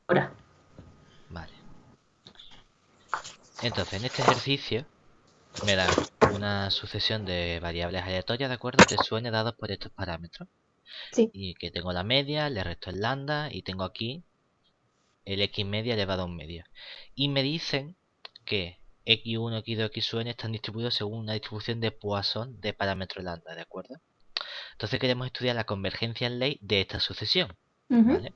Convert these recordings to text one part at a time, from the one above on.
ahora. Vale. Entonces, en este ejercicio me dan una sucesión de variables aleatorias, ¿de acuerdo? T-suene dados por estos parámetros. Sí. Y que tengo la media, le resto el lambda y tengo aquí el x media elevado a un medio. Y me dicen que x1, x2, xn están distribuidos según una distribución de Poisson de parámetro lambda, ¿de acuerdo? Entonces queremos estudiar la convergencia en ley de esta sucesión, Ujú. ¿vale?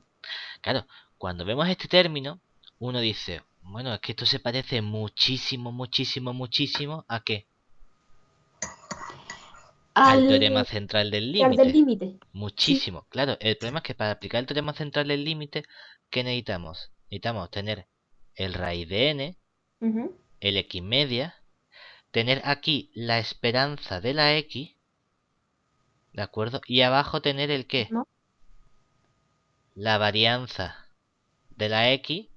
Claro, cuando vemos este término, uno dice, bueno, es que esto se parece muchísimo, muchísimo, muchísimo ¿a qué? Al teorema Al, central del al del límite. límite. Sí. Muchísimo. Claro, el problema es que para aplicar el teorema central del límite, ¿qué necesitamos? Necesitamos tener el raíz de n, Ujú. el x media, tener aquí la esperanza de la x, ¿de acuerdo? Y abajo tener el qué? ¿No? La varianza de la x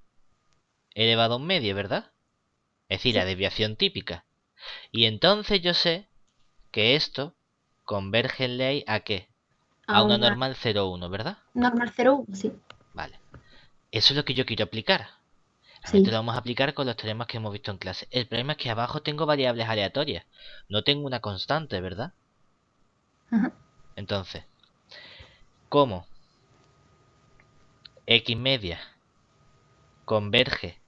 elevado a un medio, ¿verdad? Es decir, la Sí. desviación típica. Y entonces yo sé que esto converge en ley ¿a qué? A A una una normal 0,1, ¿verdad? normal 0,1, sí. Vale. Eso es lo que yo quiero aplicar. Esto Sí. lo vamos a aplicar con los teoremas que hemos visto en clase. El problema es que abajo tengo variables aleatorias. No tengo una constante, ¿verdad? Ajá. Entonces, ¿cómo x media converge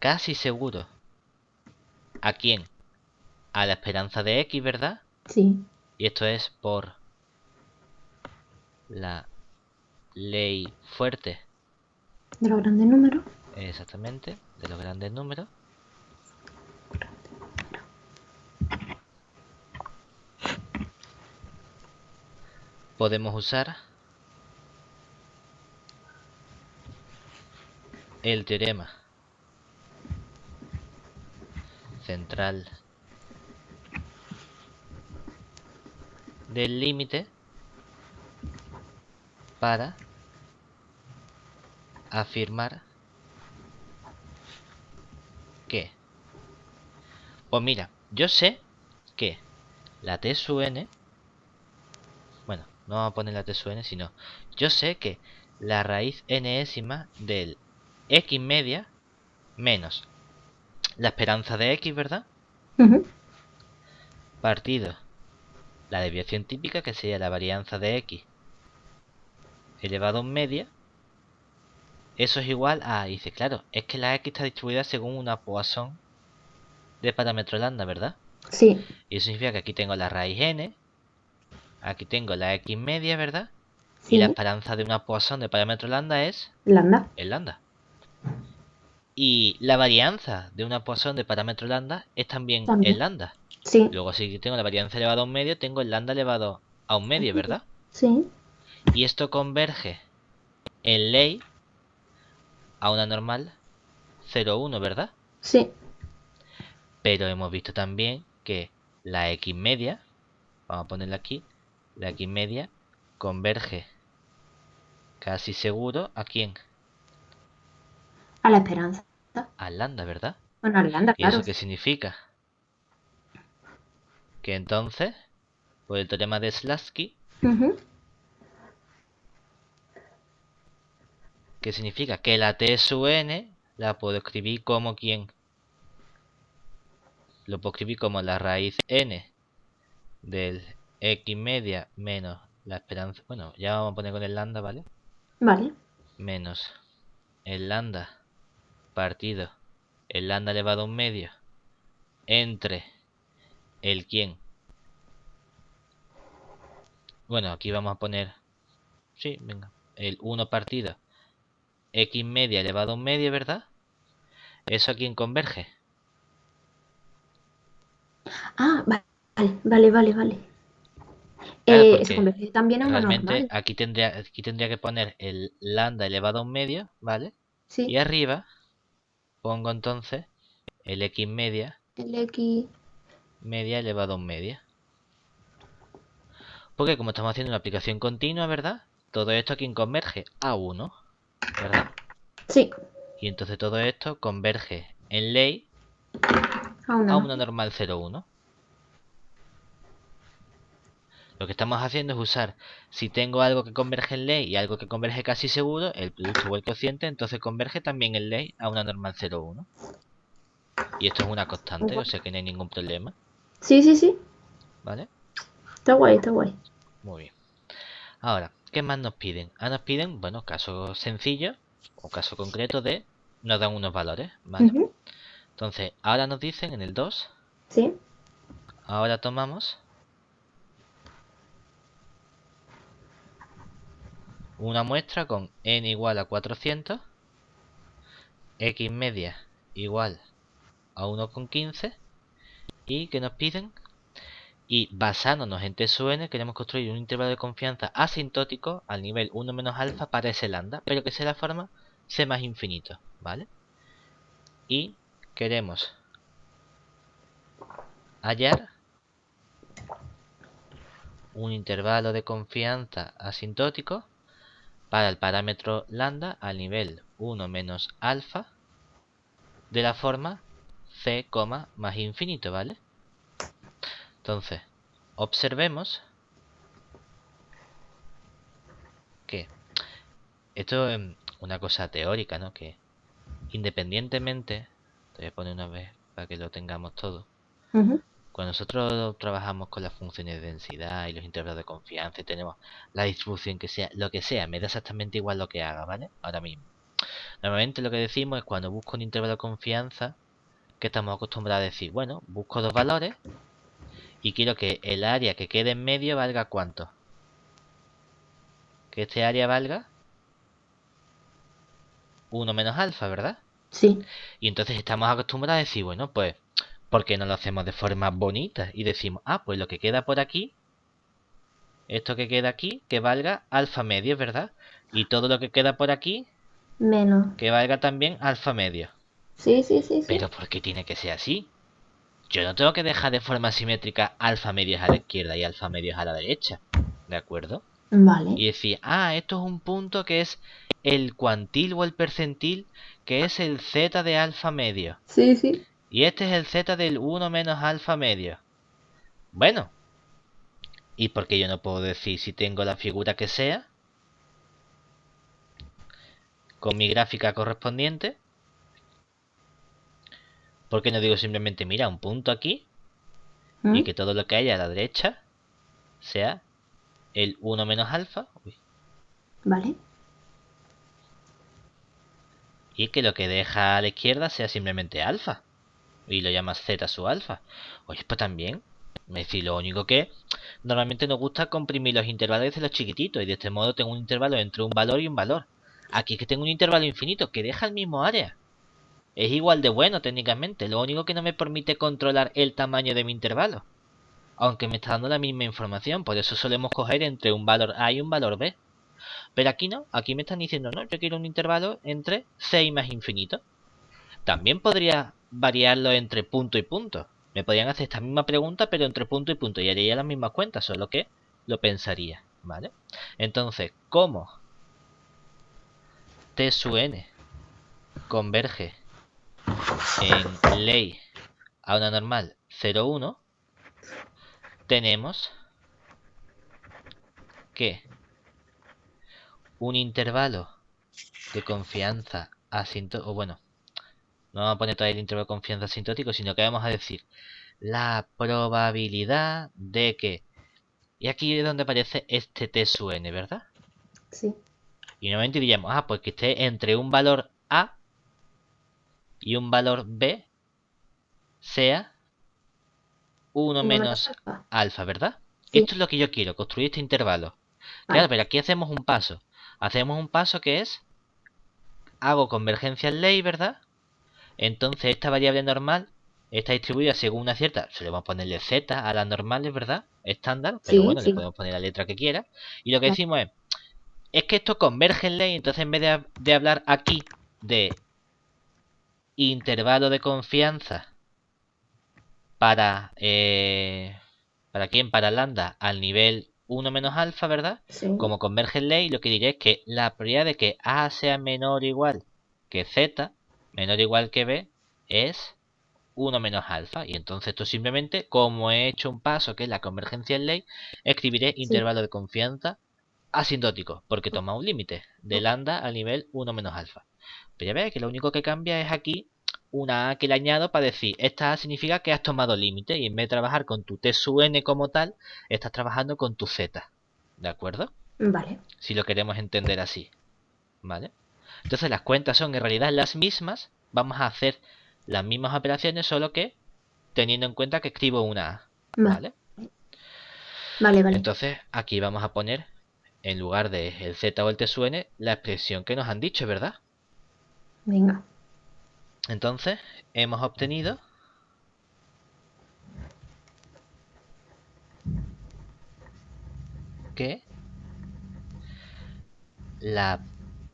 casi seguro a quién? A la esperanza de x, ¿verdad? Sí. Y esto es por la ley fuerte, De los grandes números. exactamente, de los grandes números. Podemos usar el teorema central del límite para afirmar que, pues mira, yo sé que la t sub n, bueno, no vamos a poner la t sub n, sino yo sé que la raíz nésima del x media menos la esperanza de x, ¿verdad? Ujú. Partido la desviación típica, que sería la varianza de x elevado a un media, eso es igual a, dice, claro, es que la x está distribuida según una Poisson de parámetro lambda, ¿verdad? Sí. Y eso significa que aquí tengo la raíz n, aquí tengo la x media, ¿verdad? Y la Sí. esperanza de una Poisson de parámetro lambda es Lambda. el lambda. Y la varianza de una Poisson de parámetro lambda es también el También. lambda. Sí. Luego si tengo la varianza elevada a un medio, tengo el lambda elevado a un medio, ¿verdad? Sí. Y esto converge en ley a una normal 0,1, ¿verdad? Sí. Pero hemos visto también que la x media, vamos a ponerla aquí, la x media converge casi seguro ¿a quién? A la esperanza. Al lambda, ¿verdad? Bueno, al lambda, ¿Y claro. eso qué significa? Que entonces, por el teorema de Slatsky, Ujú. ¿qué significa? Que la t sub n la puedo escribir como ¿quién? Lo puedo escribir como la raíz n del x media menos la esperanza. Bueno, ya vamos a poner con el lambda, ¿vale? Vale. Menos el lambda partido el lambda elevado a un medio entre el quién. Bueno, aquí vamos a poner, sí, venga, el 1 partido x media elevado a un medio, ¿verdad? ¿Eso a quién converge? Ah, vale. Vale, vale, vale. Claro, Se porque convierte también a una realmente normal. aquí tendría que poner el lambda elevado a un medio, ¿vale? Sí. Y arriba pongo entonces el x El X. media elevado a un medio. Porque como estamos haciendo una aplicación continua, ¿verdad? Todo esto a quién converge a 1, ¿verdad? Sí. Y entonces todo esto converge en ley A una a una normal. normal 0,1. Lo que estamos haciendo es usar, si tengo algo que converge en ley y algo que converge casi seguro, el producto o el cociente, entonces converge también en ley a una normal 0,1. Y esto es una constante, o sea que no hay ningún problema, Sí, sí, sí. ¿vale? Está guay, está guay. Muy bien. Ahora, ¿qué más nos piden? Nos piden, bueno, caso sencillo o caso concreto de, nos dan unos valores, ¿vale? Ujú. Entonces, ahora nos dicen en el 2, Sí. ahora tomamos una muestra con n igual a 400, x media igual a 1,15 y que nos piden, y basándonos en T sub n queremos construir un intervalo de confianza asintótico al nivel 1 menos alfa para ese lambda, pero que sea la forma c más infinito, ¿vale? Y queremos hallar un intervalo de confianza asintótico para el parámetro lambda al nivel 1 menos alfa de la forma c, más infinito, ¿vale? Entonces, observemos que esto es una cosa teórica, ¿no? Que independientemente, te voy a poner una vez para que lo tengamos todo. Ujú. Cuando nosotros trabajamos con las funciones de densidad y los intervalos de confianza y tenemos la distribución que sea, lo que sea, me da exactamente igual lo que haga, ¿vale? Ahora mismo. Normalmente lo que decimos es cuando busco un intervalo de confianza, que estamos acostumbrados a decir, bueno, busco dos valores y quiero que el área que quede en medio valga ¿cuánto? Que este área valga 1 menos alfa, ¿verdad? Sí. Y entonces estamos acostumbrados a decir, bueno, pues, ¿por qué no lo hacemos de forma bonita? Y decimos, ah, pues lo que queda por aquí, esto que queda aquí, que valga alfa medio, ¿verdad? Y todo lo que queda por aquí, Menos. que valga también alfa medio. Sí, sí, sí, sí. Pero ¿por qué tiene que ser así? Yo no tengo que dejar de forma simétrica alfa medios a la izquierda y alfa medios a la derecha. ¿De acuerdo? Vale. Y decir, ah, esto es un punto que es el cuantil o el percentil, que es el z de alfa medio. Sí, sí. Y este es el z del 1 menos alfa medio. Bueno, ¿y por qué yo no puedo decir si tengo la figura que sea con mi gráfica correspondiente? ¿Por qué no digo simplemente, mira, un punto aquí y ¿Mm? que todo lo que haya a la derecha sea el 1 menos alfa? Uy, Vale. y que lo que deja a la izquierda sea simplemente alfa y lo llamas z sub alfa. Oye, pues también. Es decir, lo único que normalmente nos gusta comprimir los intervalos de los chiquititos y de este modo tengo un intervalo entre un valor y un valor. Aquí es que tengo un intervalo infinito que deja el mismo área. Es igual de bueno técnicamente, lo único que no me permite controlar el tamaño de mi intervalo. Aunque me está dando la misma información, por eso solemos coger entre un valor A y un valor B. Pero aquí no, aquí me están diciendo, no, yo quiero un intervalo entre C y más infinito. También podría variarlo entre punto y punto. Me podrían hacer esta misma pregunta, pero entre punto y punto, y haría las mismas cuentas, solo que lo pensaría, ¿vale? Entonces, ¿cómo T sub n converge en ley a una normal 0,1? Tenemos que un intervalo de confianza asintótico, o bueno, no vamos a poner todavía el intervalo de confianza asintótico, sino que vamos a decir la probabilidad de que, y aquí es donde aparece este T sub n, ¿verdad? Sí. Y nuevamente diríamos, ah, pues que esté entre un valor A y un valor B sea 1 Uno menos menos alfa. alfa, ¿verdad? Sí. Esto es lo que yo quiero, construir este intervalo. Claro, Vale. pero aquí hacemos un paso. Hacemos un paso que es, hago convergencia en ley, ¿verdad? Entonces esta variable normal está distribuida según una cierta, solemos ponerle z a las normales, ¿verdad? Estándar, pero Sí, bueno, le sí. podemos poner la letra que quiera. Y lo que Vale. decimos es que esto converge en ley, entonces en vez de hablar aquí de intervalo de confianza ¿para quién? Para lambda al nivel 1 menos alfa, ¿verdad? Sí. Como converge en ley, lo que diré es que la probabilidad de que A sea menor o igual que Z, menor o igual que B, es 1 menos alfa. Y entonces esto simplemente, como he hecho un paso que es la convergencia en ley, escribiré Sí. intervalo de confianza asintótico, porque toma un límite de lambda al nivel 1 menos alfa. Pero ya veis que lo único que cambia es aquí una A que le añado para decir, esta A significa que has tomado límite y en vez de trabajar con tu T sub n como tal, estás trabajando con tu Z. ¿De acuerdo? Vale. Si lo queremos entender así. ¿Vale? Entonces las cuentas son en realidad las mismas. Vamos a hacer las mismas operaciones, solo que teniendo en cuenta que escribo una A. ¿Vale? Vale, vale. Entonces aquí vamos a poner, en lugar de el Z o el T sub n, la expresión que nos han dicho, ¿verdad? Venga. Entonces hemos obtenido que la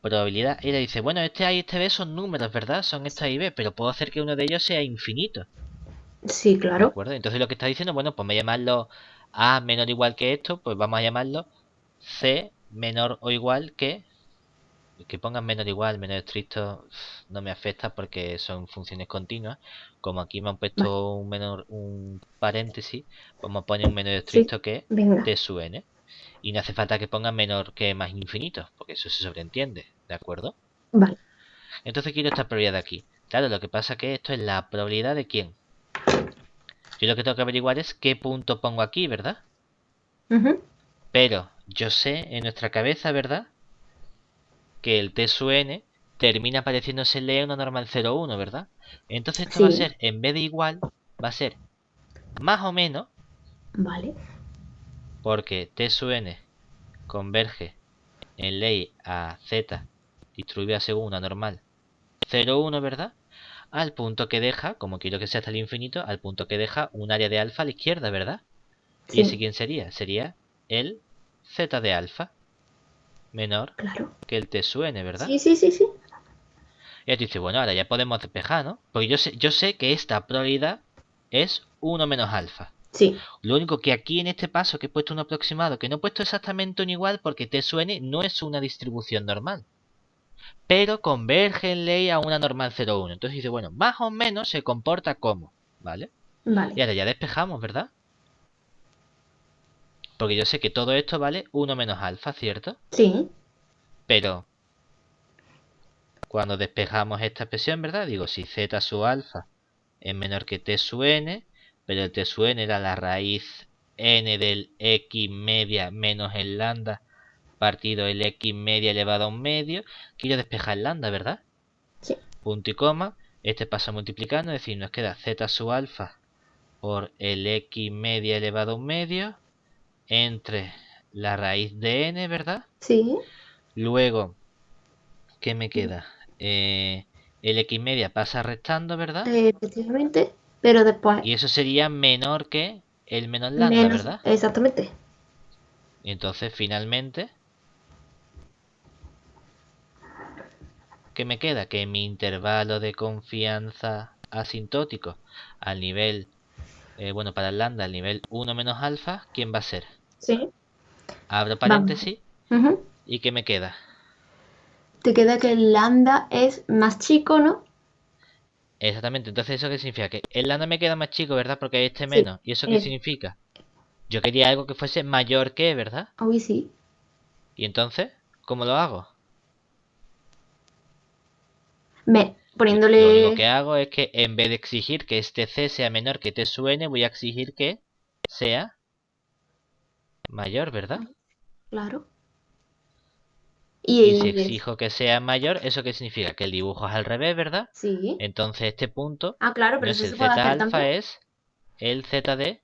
probabilidad, ella dice, bueno, este A y este B son números, ¿verdad? Son estos A y B, pero puedo hacer que uno de ellos sea infinito. Sí, ¿De claro. acuerdo? Entonces lo que está diciendo, bueno, pues me llamarlo A menor o igual que esto, pues vamos a llamarlo C menor o igual que pongan menor o igual, menor estricto, no me afecta porque son funciones continuas. Como aquí me han Vale. puesto un menor, un paréntesis, vamos a poner un menor Sí. estricto que Venga. T sub n. Y no hace falta que pongan menor que más infinito, porque eso se sobreentiende, ¿de acuerdo? Vale. Entonces quiero esta probabilidad de aquí. Claro, lo que pasa es que esto es la probabilidad de quién. Yo lo que tengo que averiguar es qué punto pongo aquí, ¿verdad? Ujú. Pero yo sé en nuestra cabeza, ¿verdad? Que el T sub n termina pareciéndosele a una normal 0,1, ¿verdad? Entonces esto va a Sí. ser, en vez de igual, va a ser más o menos, Vale. porque T sub n converge en ley a Z distribuida según una normal 0,1, ¿verdad? Al punto que deja, como quiero que sea hasta el infinito, al punto que deja un área de alfa a la izquierda, ¿verdad? ¿Y ese Sí. quién sería? Sería el Z de alfa menor Claro. que el T sub n, ¿verdad? Sí, sí, sí, sí. Y ya te dice, bueno, ahora ya podemos despejar, ¿no? Porque yo sé que esta probabilidad es 1 menos alfa. Sí. Lo único que aquí en este paso que he puesto un aproximado, que no he puesto exactamente un igual porque T sub n no es una distribución normal, pero converge en ley a una normal 0,1. Entonces dice, bueno, más o menos se comporta como, ¿vale? Vale. Y ahora ya despejamos, ¿verdad? Porque yo sé que todo esto vale 1 menos alfa, ¿cierto? Sí. Pero cuando despejamos esta expresión, ¿verdad? Digo, si z sub alfa es menor que t sub n, pero el t sub n era la raíz n del x media menos el lambda partido el x media elevado a un medio, quiero despejar el lambda, ¿verdad? Sí. Punto y coma, este pasa multiplicando, es decir, nos queda z sub alfa por el x media elevado a un medio entre la raíz de n, ¿verdad? Sí. Luego, ¿qué me queda? El x media pasa restando, ¿verdad? Efectivamente. Pero después, Y eso sería menor que el menos lambda, menos. ¿verdad? Exactamente. Y entonces, finalmente, ¿qué me queda? Que mi intervalo de confianza asintótico al nivel, bueno, para el lambda al nivel 1 menos alfa, ¿quién va a ser? Sí. Abro Vamos. paréntesis, Ujú. ¿y qué me queda? Te queda que el lambda es más chico, ¿no? Exactamente, entonces ¿eso qué significa? Que el lambda me queda más chico, ¿verdad? Porque hay este Sí. menos. ¿Y eso qué Es. significa? Yo quería algo que fuese mayor que, ¿verdad? Uy, sí. Y entonces, ¿cómo lo hago? Lo único Poniéndole. que hago es que en vez de exigir que este C sea menor que T sub n, voy a exigir que sea mayor, ¿verdad? Claro. Y si Y es. exijo que sea mayor, ¿eso qué significa? Que el dibujo es al revés, ¿verdad? Sí. Entonces este punto Ah, claro, no pero es eso el se puede Z hacer alfa, también. es el Z de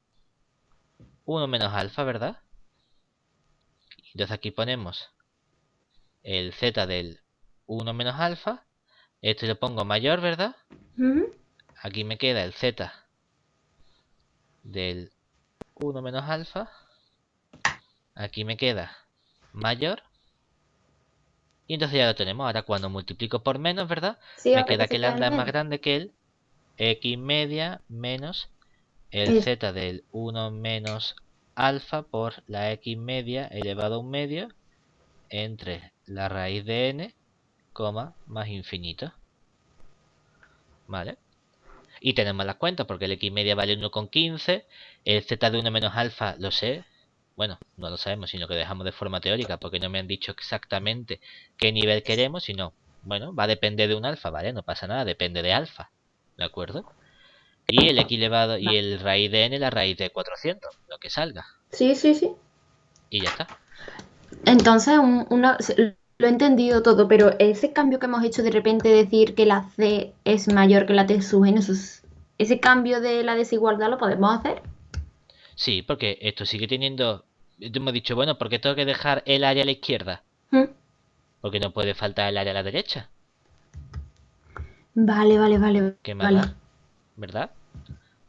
1 menos alfa, ¿verdad? Entonces aquí ponemos el Z del 1 menos alfa. Este lo pongo mayor, ¿verdad? Ujú. Aquí me queda el Z del 1 menos alfa. Aquí me queda mayor. Y entonces ya lo tenemos. Ahora cuando multiplico por menos, ¿verdad? Sí, Me ahora que queda se que queda el lambda es más menos. grande que el x media menos el Es. z del 1 menos alfa por la x media elevado a un medio entre la raíz de n, coma, más infinito. ¿Vale? Y tenemos las cuentas, porque el x media vale 1,15, el z de 1 menos alfa lo sé. Bueno, no lo sabemos, sino que dejamos de forma teórica, porque no me han dicho exactamente qué nivel queremos, sino, bueno, va a depender de un alfa, ¿vale? No pasa nada, depende de alfa, ¿de acuerdo? Y el x elevado y el raíz de n, la raíz de 400, lo que salga. Sí, sí, sí. Y ya está. Entonces, lo he entendido todo, pero ese cambio que hemos hecho de repente, decir que la C es mayor que la T sub n, ese cambio de la desigualdad lo podemos hacer. Sí, porque esto sigue teniendo... Hemos dicho, bueno, ¿por qué tengo que dejar el área a la izquierda? ¿Mm? Porque no puede faltar el área a la derecha. Vale, vale, vale, ¿Qué más vale. da? ¿Verdad?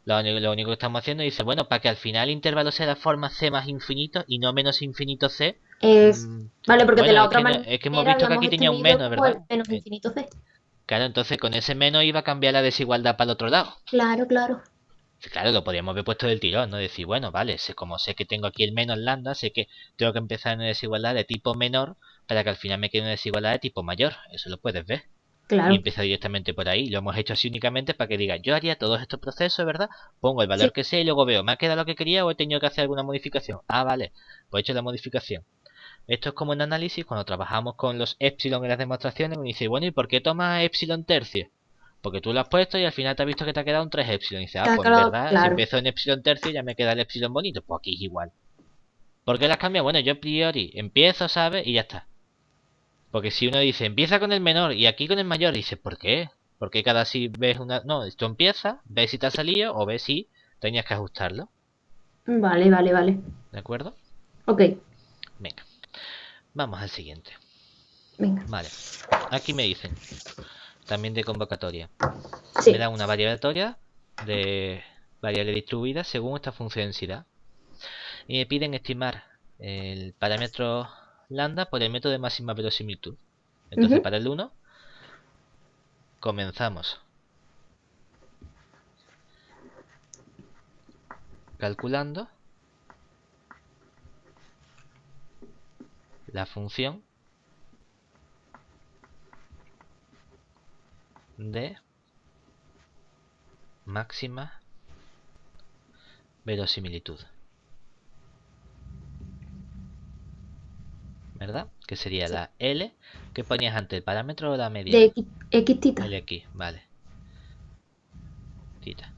Lo único que estamos haciendo es, bueno, para que al final el intervalo sea de forma c más infinito y no menos infinito c. Es, vale, porque de Bueno, la es otra que, es que hemos manera visto que habíamos aquí tenía un extendido menos, pues ¿verdad? menos infinito C. Claro, entonces con ese menos iba a cambiar la desigualdad para el otro lado. Claro, claro. Claro, lo podríamos haber puesto del tirón, ¿no? Decir, bueno, vale, como sé que tengo aquí el menos lambda, sé que tengo que empezar en una desigualdad de tipo menor para que al final me quede una desigualdad de tipo mayor. Eso lo puedes ver. Y Claro. empieza directamente por ahí. Lo hemos hecho así únicamente para que diga, yo haría todos estos procesos, ¿verdad? Pongo el Sí. valor que sea y luego veo, ¿me ha quedado lo que quería o he tenido que hacer alguna modificación? Ah, vale, pues he hecho la modificación. Esto es como en análisis, cuando trabajamos con los epsilon en las demostraciones, me dice, bueno, ¿y por qué tomas epsilon tercio? Porque tú lo has puesto y al final te has visto que te ha quedado un 3 epsilon. Y dice, ah, Está pues en claro, verdad, si claro. empiezo en epsilon tercio ya me queda el epsilon bonito. Pues aquí es igual. ¿Por qué las cambia? Bueno, yo a priori empiezo, ¿sabes? Y ya está. Porque si uno dice, empieza con el menor y aquí con el mayor, dice, ¿por qué? Porque cada si ves una... No, esto empieza, ves si te ha salido o ves si tenías que ajustarlo. Vale, vale, vale. ¿De acuerdo? Ok, Venga, vamos al siguiente. venga. Vale, aquí me dicen, también de convocatoria. Me Sí. dan una variable de variable distribuida según esta función densidad. Y me piden estimar el parámetro lambda por el método de máxima verosimilitud. Entonces, Ujú. para el 1, comenzamos calculando la función de máxima verosimilitud, ¿verdad? Que sería Sí. la L que ponías antes, el parámetro o la De media. X tita. El X, vale. Tita.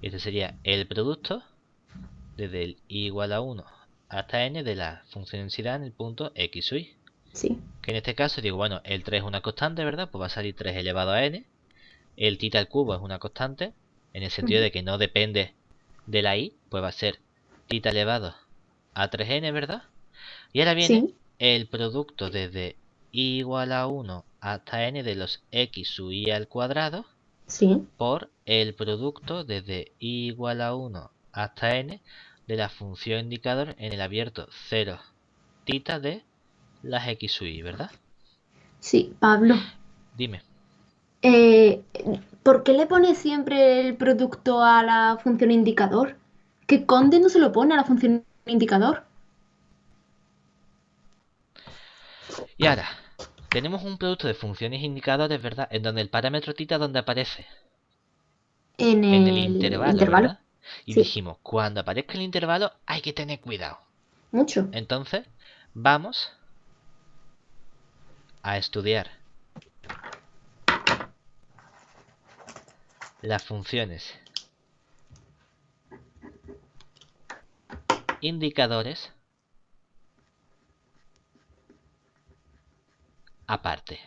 Este sería el producto desde el i igual a 1 hasta n de la función densidad en el punto x sub i. Sí. Que en este caso digo, bueno, el 3 es una constante, ¿verdad? Pues va a salir 3 elevado a n. El tita al cubo es una constante, en el sentido Ujú. de que no depende de la i, pues va a ser tita elevado a 3n, ¿verdad? Y ahora viene Sí. el producto desde i igual a 1 hasta n de los x sub i al cuadrado Sí. por el producto desde i igual a 1 hasta n de la función indicador en el abierto 0 tita de las x sub i, ¿verdad? Sí, Pablo. Dime. Eh, ¿Por qué le pone siempre el producto a la función indicador? ¿Que Conde no se lo pone a la función indicador? Y ahora, tenemos un producto de funciones indicadores, ¿verdad? En donde el parámetro tita donde aparece En en el el intervalo, intervalo. ¿verdad? Y Sí, dijimos, cuando aparezca el intervalo hay que tener cuidado. mucho. Entonces, vamos a estudiar las funciones indicadores aparte,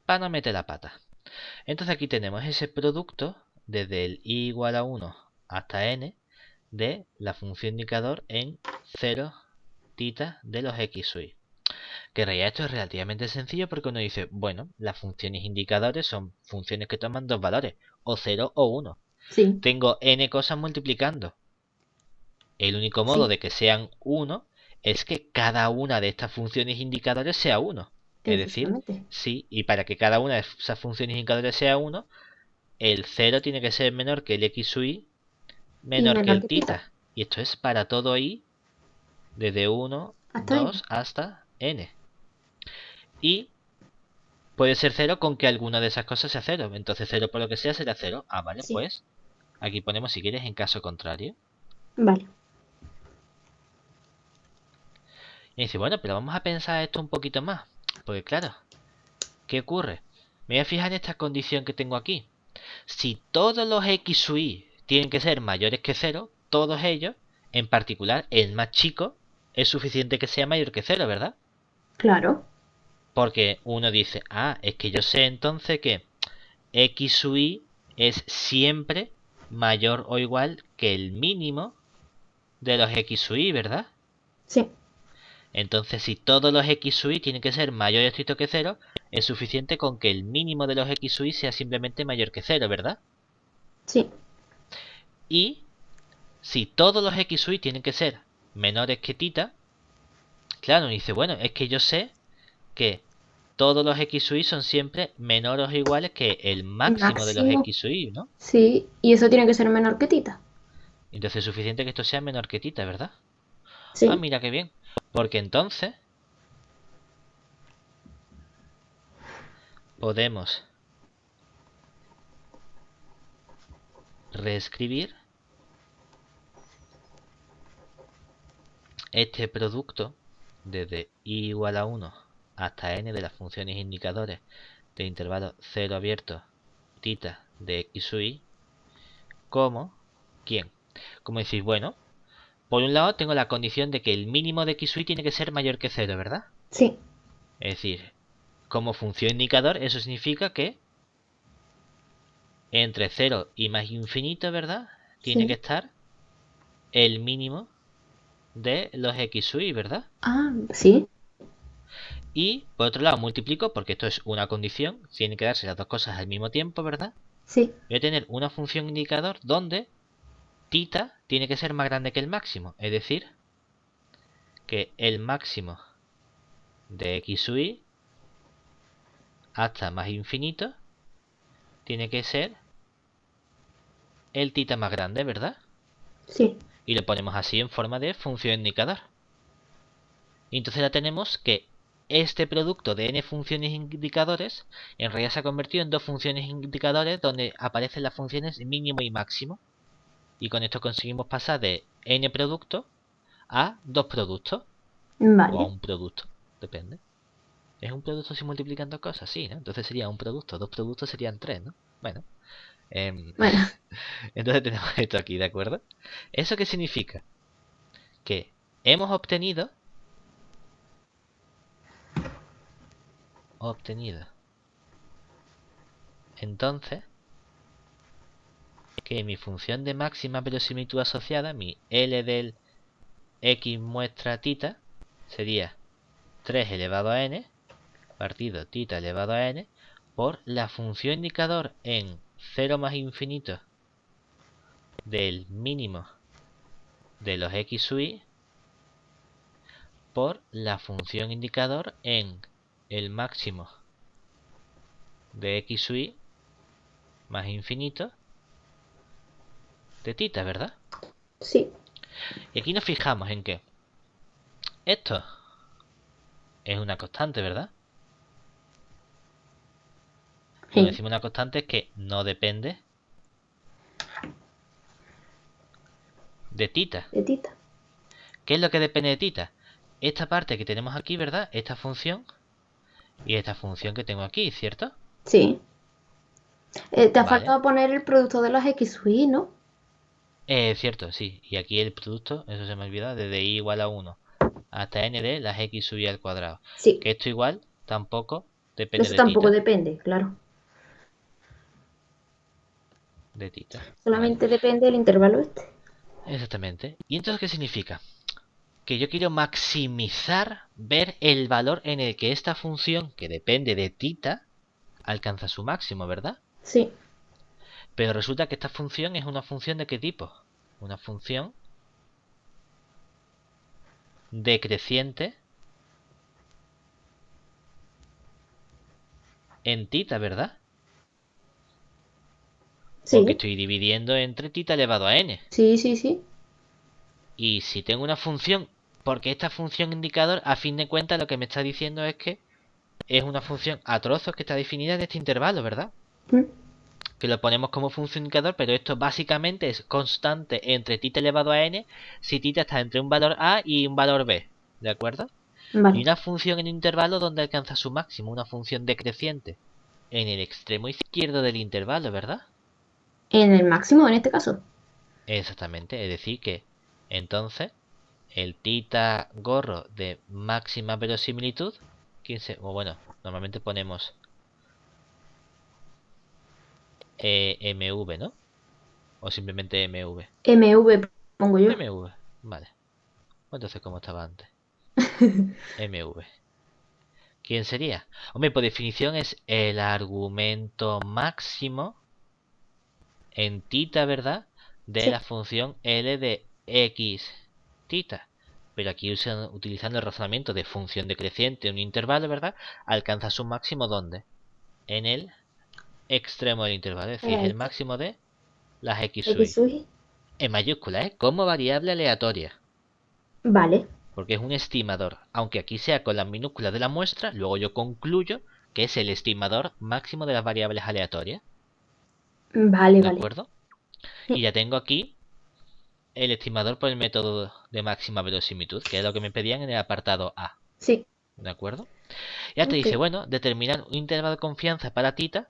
para no meter la pata. Entonces aquí tenemos ese producto desde el i igual a 1 hasta n de la función indicador en 0 tita de los x sub i. Que en realidad esto es relativamente sencillo porque uno dice, bueno, las funciones indicadores son funciones que toman dos valores, o 0 o 1. Sí, Tengo n cosas multiplicando. El único modo sí, de que sean 1 es que cada una de estas funciones indicadores sea 1. Es decir, efectivamente. sí, y para que cada una de esas funciones indicadores sea 1, el 0 tiene que ser menor que el x sub i, Y menor que menor el que tita. tita. Y esto es para todo i, desde 1, Hasta N. 2 hasta n. Y puede ser 0 con que alguna de esas cosas sea 0. Entonces 0 por lo que sea será 0. Ah, vale, Sí. pues aquí ponemos si quieres en caso contrario. Vale. Y dice, bueno, pero vamos a pensar esto un poquito más. Porque claro, ¿qué ocurre? Me voy a fijar en esta condición que tengo aquí. Si todos los x sub y tienen que ser mayores que 0, todos ellos, en particular el más chico, es suficiente que sea mayor que 0, ¿verdad? Claro. Porque uno dice, ah, es que yo sé entonces que x sub y es siempre mayor o igual que el mínimo de los x sub y, ¿verdad? Sí. Entonces, si todos los x sub i tienen que ser mayor o estricto que 0, es suficiente con que el mínimo de los x sub i sea simplemente mayor que 0, ¿verdad? Sí. Y si todos los x sub i tienen que ser menores que tita, claro, dice, bueno, es que yo sé que todos los x sub i son siempre menores o iguales que el máximo de los Máximo. x sub i, ¿no? Sí. Y eso tiene que ser menor que tita. Entonces es suficiente que esto sea menor que tita, ¿verdad? Ah, Sí. mira qué bien. Porque entonces podemos reescribir este producto desde i igual a 1 hasta n de las funciones indicadores de intervalo 0 abierto tita de x sub i como ¿quién? Como decís, bueno, por un lado tengo la condición de que el mínimo de x sub i tiene que ser mayor que 0, ¿verdad? Sí. Es decir, como función indicador, eso significa que entre 0 y más infinito, ¿verdad? Tiene que Sí. estar el mínimo de los x sub i, ¿verdad? Ah, sí. Y por otro lado multiplico, porque esto es una condición, tienen que darse las dos cosas al mismo tiempo, ¿verdad? Sí. Voy a tener una función indicador donde tita tiene que ser más grande que el máximo. Es decir, que el máximo de x sub i hasta más infinito tiene que ser el tita más grande, ¿verdad? Sí. Y lo ponemos así en forma de función indicador. Y entonces ya tenemos que este producto de n funciones indicadores en realidad se ha convertido en dos funciones indicadores donde aparecen las funciones mínimo y máximo. Y con esto conseguimos pasar de n productos a dos productos. O a Vale. un producto. Depende. ¿Es un producto si multiplican dos cosas? Sí, ¿no? Entonces sería un producto. Dos productos serían tres, ¿no? Bueno. Bueno. Entonces tenemos esto aquí, ¿de acuerdo? ¿Eso qué significa? Que hemos obtenido entonces que mi función de máxima verosimilitud asociada, mi L del x muestra tita, sería 3 elevado a n partido tita elevado a n por la función indicador en 0 más infinito del mínimo de los x sub i por la función indicador en el máximo de x sub i más infinito de tita, ¿verdad? Sí. Y aquí nos fijamos en que esto es una constante, ¿verdad? Y cuando Sí. decimos una constante es que no depende de tita. De tita. ¿Qué es lo que depende de tita? Esta parte que tenemos aquí, ¿verdad? Esta función y esta función que tengo aquí, ¿cierto? Sí. Te ha Vale. faltado poner el producto de las X sub i, ¿no? Cierto, sí. Y aquí el producto, eso se me olvidó, desde i igual a 1 hasta n de las x sub i al cuadrado. Sí. Que esto igual tampoco depende Eso de tampoco tita. depende, claro. De tita, ¿vale? Solamente depende del intervalo este. Exactamente. ¿Y entonces qué significa? Que yo quiero maximizar, ver el valor en el que esta función, que depende de tita, alcanza su máximo, ¿verdad? Sí. Pero resulta que esta función es una función de qué tipo? Una función decreciente en tita, ¿verdad? Porque Sí. estoy dividiendo entre tita elevado a n. Sí, sí, sí. Y si tengo una función, porque esta función indicador, a fin de cuentas, lo que me está diciendo es que es una función a trozos que está definida en este intervalo, ¿verdad? ¿Mm? Que lo ponemos como función indicador, pero esto básicamente es constante entre θ elevado a n si θ está entre un valor a y un valor b, ¿de acuerdo? Y Vale. una función en intervalo donde alcanza su máximo, una función decreciente, en el extremo izquierdo del intervalo, ¿verdad? En el máximo, en este caso. Exactamente, es decir que entonces el θ gorro de máxima verosimilitud, o bueno, normalmente ponemos mv, ¿no? O simplemente mv. MV pongo yo. mv, vale. Pues entonces, ¿cómo estaba antes? mv. ¿Quién sería? Hombre, por definición es el argumento máximo en θ, ¿verdad? De Sí. la función L de x θ. Pero aquí utilizando el razonamiento de función decreciente en un intervalo, ¿verdad? Alcanza su máximo ¿dónde? En el extremo del intervalo, es decir, es el X máximo de las x sub i. sub i. En mayúscula, ¿eh? Como variable aleatoria. Vale. Porque es un estimador. Aunque aquí sea con las minúsculas de la muestra, luego yo concluyo que es el estimador máximo de las variables aleatorias. Vale, ¿De vale. acuerdo? Y Sí. ya tengo aquí el estimador por el método de máxima verosimilitud, que es lo que me pedían en el apartado A. Sí. ¿De acuerdo? Ya te Ok. dice, bueno, determinar un intervalo de confianza para θ.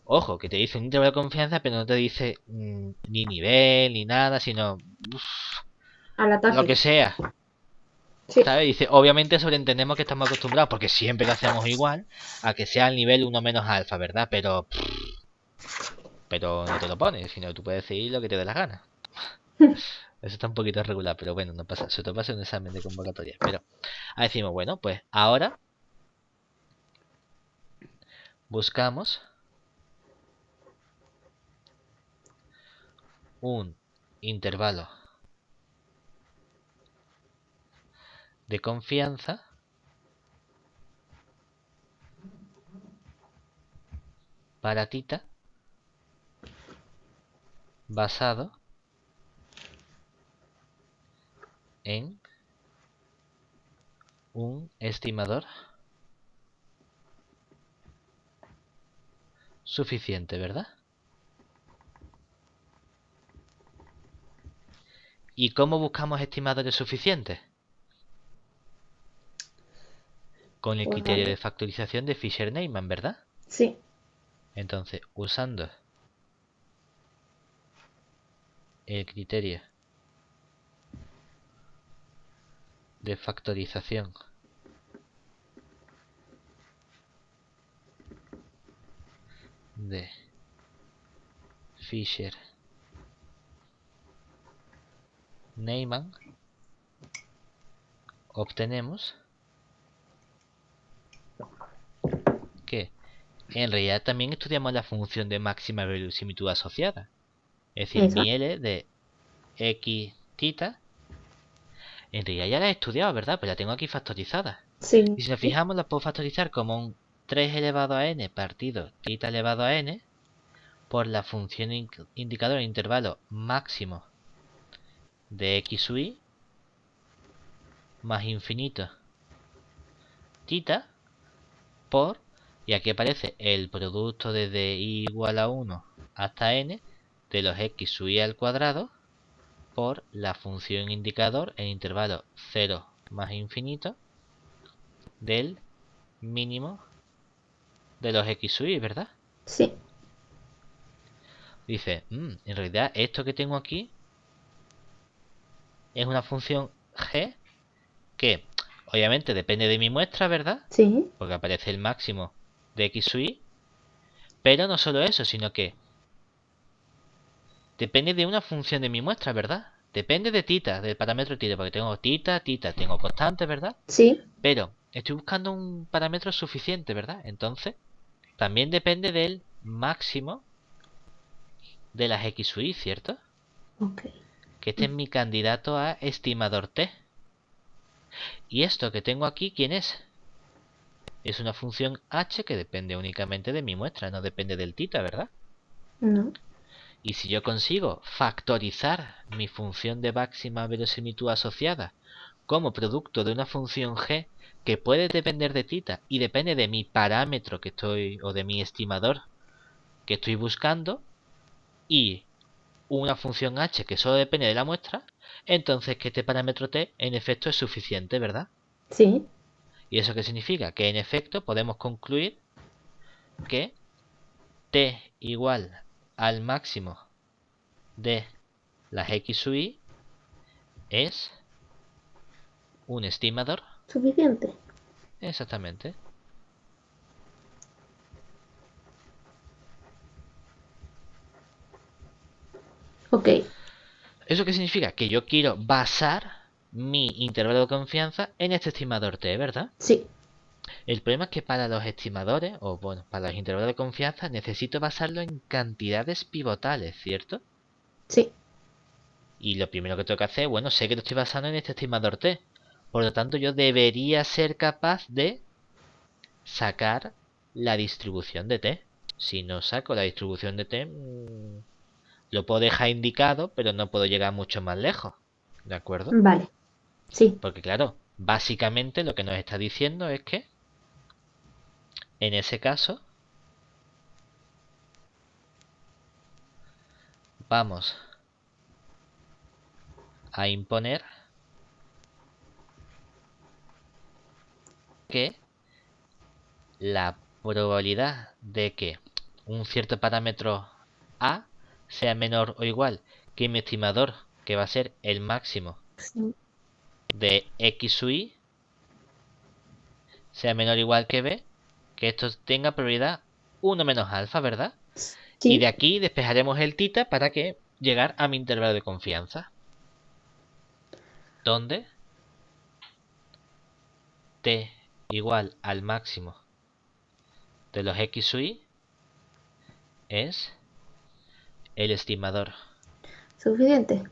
Ojo, que te dice un intervalo de confianza, pero no te dice ni nivel, ni nada, sino Al lo ataque. que sea. Sí. ¿Sabes? Dice, obviamente sobreentendemos que estamos acostumbrados, porque siempre lo hacemos igual, a que sea el nivel 1 menos alfa, ¿verdad? Pero no te lo pones, sino tú puedes decidir lo que te dé la gana. Eso está un poquito regular, pero bueno, no pasa. Se te pasa un examen de convocatoria. Pero ahí decimos, bueno, pues ahora buscamos un intervalo de confianza para θ basado en un estimador suficiente, ¿verdad? ¿Y cómo buscamos estimadores suficientes? Con el Pues criterio vale. de factorización de Fisher-Neyman, ¿verdad? Sí. Entonces, usando el criterio de factorización de Fisher-Neyman, obtenemos que en realidad también estudiamos la función de máxima verosimilitud asociada. Es decir, Eso. mi L de x θ, en realidad ya la he estudiado, ¿verdad? Pues la tengo aquí factorizada. Sí. Y si nos fijamos, la puedo factorizar como un 3 elevado a n partido θ elevado a n por la función indicador intervalo máximo de x sub i más infinito θ por, y aquí aparece el producto desde i igual a 1 hasta n de los x sub i al cuadrado por la función indicador en intervalo 0 más infinito del mínimo de los x sub i, ¿verdad? Sí. Dice, en realidad esto que tengo aquí es una función g que obviamente depende de mi muestra, ¿verdad? Sí. Porque aparece el máximo de x sub i, pero no solo eso, sino que depende de una función de mi muestra, ¿verdad? Depende de θ, del parámetro θ, porque tengo θ, tengo constantes, ¿verdad? Sí. Pero estoy buscando un parámetro suficiente, ¿verdad? Entonces, también depende del máximo de las x sub i, ¿cierto? Ok. Que este es mi candidato a estimador t. ¿Y esto que tengo aquí, quién es? Es una función h que depende únicamente de mi muestra, no depende del θ, ¿verdad? No. Y si yo consigo factorizar mi función de máxima verosimilitud asociada como producto de una función g que puede depender de tita y depende de mi parámetro que estoy, o de mi estimador que estoy buscando, y una función h que solo depende de la muestra, entonces que este parámetro t en efecto es suficiente, ¿verdad? Sí. ¿Y eso qué significa? Que en efecto podemos concluir que t igual al máximo de las x sub i es un estimador. Suficiente. Exactamente. Ok. ¿Eso qué significa? Que yo quiero basar mi intervalo de confianza en este estimador t, ¿verdad? Sí. El problema es que para los estimadores, o bueno, para los intervalos de confianza, necesito basarlo en cantidades pivotales, ¿cierto? Sí. Y lo primero que tengo que hacer, bueno, sé que lo estoy basando en este estimador t. Por lo tanto, yo debería ser capaz de sacar la distribución de t. Si no saco la distribución de t, lo puedo dejar indicado, pero no puedo llegar mucho más lejos. ¿De acuerdo? Vale. Sí. Porque claro, básicamente lo que nos está diciendo es que en ese caso vamos a imponer que la probabilidad de que un cierto parámetro A sea menor o igual que mi estimador, que va a ser el máximo Sí. de x sub i, sea menor o igual que B, que esto tenga probabilidad 1 menos alfa, ¿verdad? Y de Sí. aquí despejaremos el tita para que llegar a mi intervalo de confianza, donde t igual al máximo de los x sub i es el estimador. Suficiente.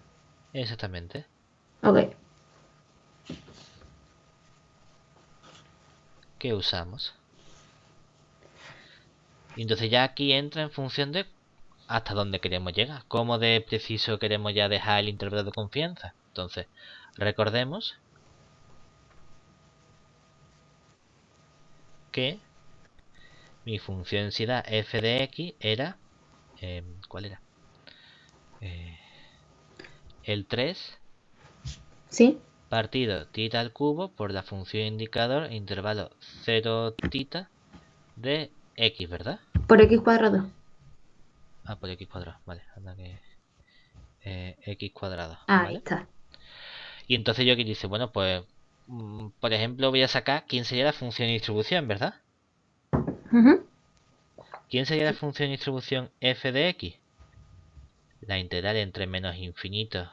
Exactamente. Ok. Que usamos. Y entonces ya aquí entra en función de hasta dónde queremos llegar, cómo de preciso queremos ya dejar el intervalo de confianza. Entonces, recordemos que mi función densidad f de x era, ¿cuál era? El 3 Sí. partido tita al cubo por la función indicador intervalo 0 tita de x, ¿verdad? Por x cuadrado. Ah, por x cuadrado, vale, anda que x cuadrado, Ahí ¿vale? está. Y entonces yo aquí dice, bueno, pues, por ejemplo, voy a sacar quién sería la función de distribución, ¿verdad? Ujú. ¿Quién sería la función de distribución f de x? La integral entre menos infinito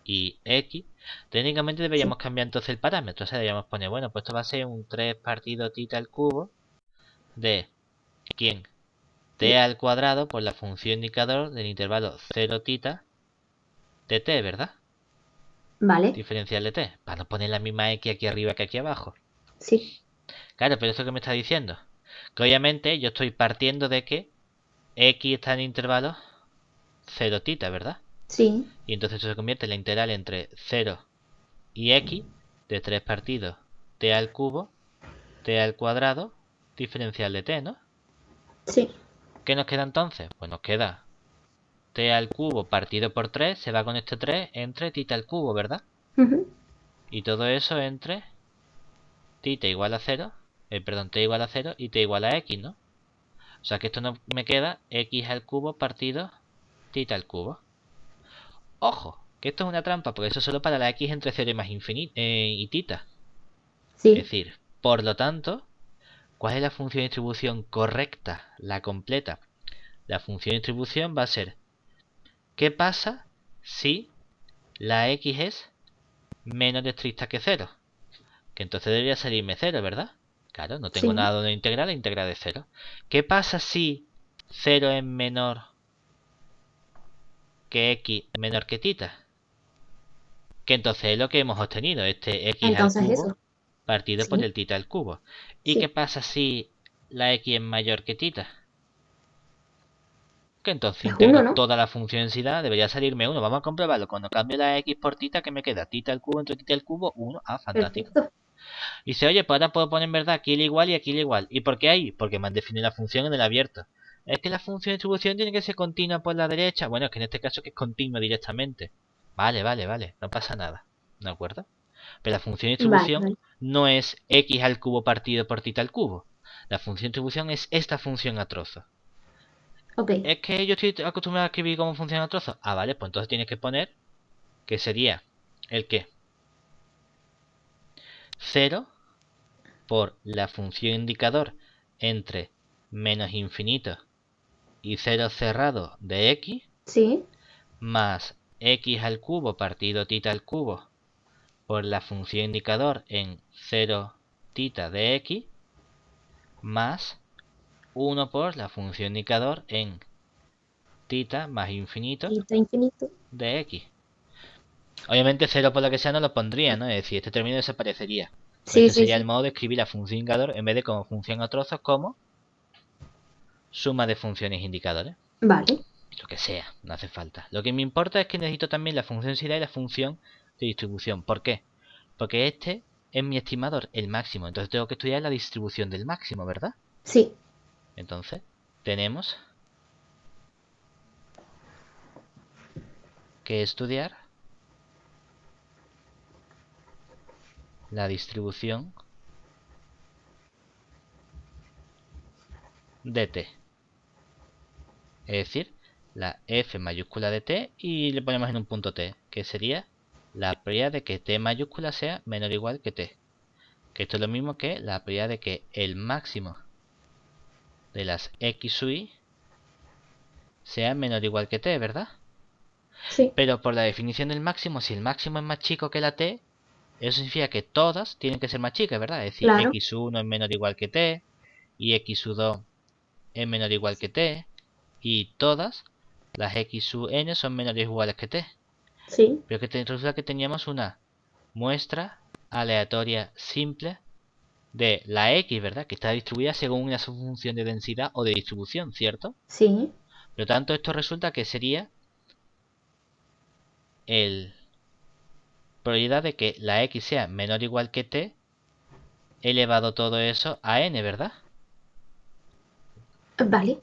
y x. Técnicamente Sí. deberíamos cambiar entonces el parámetro. O sea, deberíamos poner, bueno, pues esto va a ser un 3 partido tita al cubo de quién t Sí. al cuadrado por la función indicador del intervalo 0 tita de t, ¿verdad? Vale. Diferencial de t. Para no poner la misma x aquí arriba que aquí abajo. Sí. Claro, pero esto que me está diciendo. Que obviamente yo estoy partiendo de que x está en intervalo 0 tita, ¿verdad? Sí. Y entonces esto se convierte en la integral entre 0 y x de 3 partidos t al cubo, t al cuadrado, diferencial de t, ¿no? Sí. ¿Qué nos queda entonces? Pues nos queda t al cubo partido por 3, se va con este 3 entre tita al cubo, ¿verdad? Ujú. Y todo eso entre tita igual a 0, perdón, t igual a 0 y t igual a x, ¿no? O sea que esto no me queda x al cubo partido tita al cubo. Ojo, que esto es una trampa, porque eso es solo para la x entre 0 y más infinito y tita. Es Sí. decir, por lo tanto, ¿cuál es la función de distribución correcta, la completa? La función de distribución va a ser, ¿qué pasa si la x es menos estricta que 0? Que entonces debería salirme 0, ¿verdad? Claro, no tengo Sí. nada donde integrar, la integral de 0. ¿Qué pasa si 0 es menor que x menor que tita? Que entonces es lo que hemos obtenido, este x al Entonces cubo eso. partido por Sí. el tita al cubo. ¿Y qué Sí. pasa si la x es mayor que tita? Que entonces Es uno, integro ¿no? toda la función densidad, debería salirme 1. Vamos a comprobarlo. Cuando cambio la x por tita, ¿qué me queda? Tita al cubo entre tita al cubo, 1. Ah, fantástico. Perfecto. Y dice, oye, pues ahora puedo poner en verdad aquí el igual y aquí el igual. ¿Y por qué ahí? Porque me han definido la función en el abierto. Es que la función de distribución tiene que ser continua por la derecha. Bueno, es que en este caso que es continua directamente. Vale, vale, vale. No pasa nada. ¿De acuerdo? Pero la función de Vale, distribución vale. no es x al cubo partido por tita al cubo. La función de distribución es esta función a trozos. Ok. Es que yo estoy acostumbrado a escribir cómo funciona a trozos. Ah, vale, pues entonces tienes que poner que sería el que 0 por la función indicador entre menos infinito y 0 cerrado de x Sí. más x al cubo partido tita al cubo por la función indicador en 0 tita de x más 1 por la función indicador en tita más infinito Y está infinito. de x. Obviamente 0 por lo que sea no lo pondría, ¿no? Es decir, este término desaparecería. Pues Sí, este sí, sería el sí. modo de escribir la función indicador en vez de como función a trozos como suma de funciones indicadores. Vale. Lo que sea, no hace falta. Lo que me importa es que necesito también la función densidad y la función de distribución. ¿Por qué? Porque este es mi estimador, el máximo. Entonces tengo que estudiar la distribución del máximo, ¿verdad? Sí. Entonces tenemos que estudiar la distribución de t. Es decir, la f mayúscula de t y le ponemos en un punto t, que sería la probabilidad de que t mayúscula sea menor o igual que t. Que esto es lo mismo que la probabilidad de que el máximo de las x sub i sea menor o igual que t, ¿verdad? Sí. Pero por la definición del máximo, si el máximo es más chico que la t, eso significa que todas tienen que ser más chicas, ¿verdad? Es decir, Claro. x sub 1 es menor o igual que t, y x sub 2 es menor o igual que t, y todas las x sub n son menores o iguales que t. Sí. Pero que resulta que teníamos una muestra aleatoria simple de la x, ¿verdad? Que está distribuida según una función de densidad o de distribución, ¿cierto? Sí. Por lo tanto, esto resulta que sería el probabilidad de que la x sea menor o igual que t elevado todo eso a n, ¿verdad? Vale.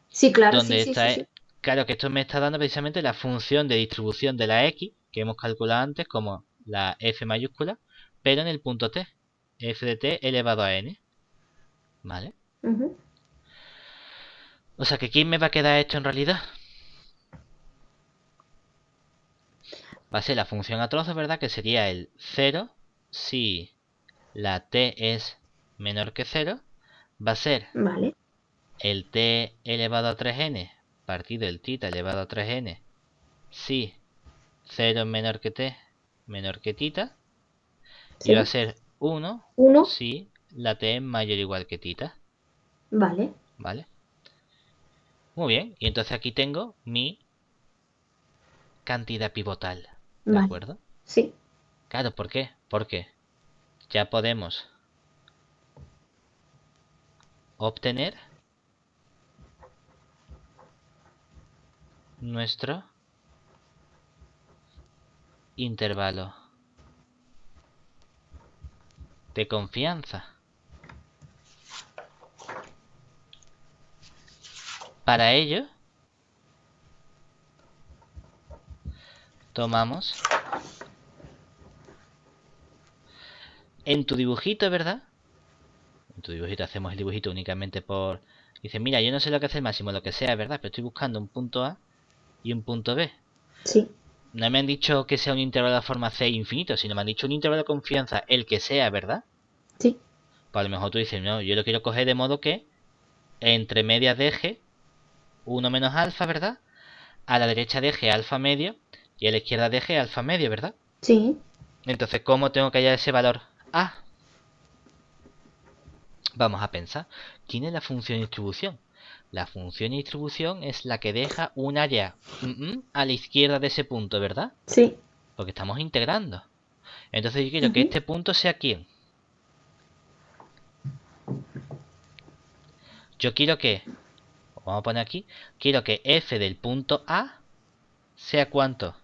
Sí, claro, sí, Donde sí, sí, está, sí. claro que esto me está dando precisamente la función de distribución de la x que hemos calculado antes como la f mayúscula, pero en el punto t, f de t elevado a n, ¿vale? Ujú. O sea que ¿quién me va a quedar esto en realidad? Va a ser la función a trozos, ¿verdad? Que sería el 0 si la t es menor que 0. Va a ser Vale. el t elevado a 3n partido el tita elevado a 3n si 0 es menor que t menor que tita. Y va a Sí. ser 1 Uno. si la t es mayor o igual que tita. Vale. ¿Vale? Muy bien. Y entonces aquí tengo mi cantidad pivotal. ¿De Vale. acuerdo? Sí. Claro, ¿por qué? Porque ya podemos obtener nuestro intervalo de confianza. Para ello, tomamos en tu dibujito, ¿verdad? En tu dibujito hacemos el dibujito únicamente por... Dice, mira, yo no sé lo que hace el máximo, lo que sea, ¿verdad? Pero estoy buscando un punto A y un punto B. Sí. No me han dicho que sea un intervalo de forma C infinito, sino me han dicho un intervalo de confianza, el que sea, ¿verdad? Sí. Pues a lo mejor tú dices, no, yo lo quiero coger de modo que entre medias de eje 1 menos alfa, ¿verdad? A la derecha de eje alfa medio y a la izquierda de eje alfa medio, ¿verdad? Sí. Entonces, ¿cómo tengo que hallar ese valor A? Vamos a pensar. ¿Quién es la función de distribución? La función de distribución es la que deja un área a la izquierda de ese punto, ¿verdad? Sí. Porque estamos integrando. Entonces yo quiero que Ujú. este punto sea ¿quién? Yo quiero que, vamos a poner aquí, quiero que f del punto A sea ¿cuánto?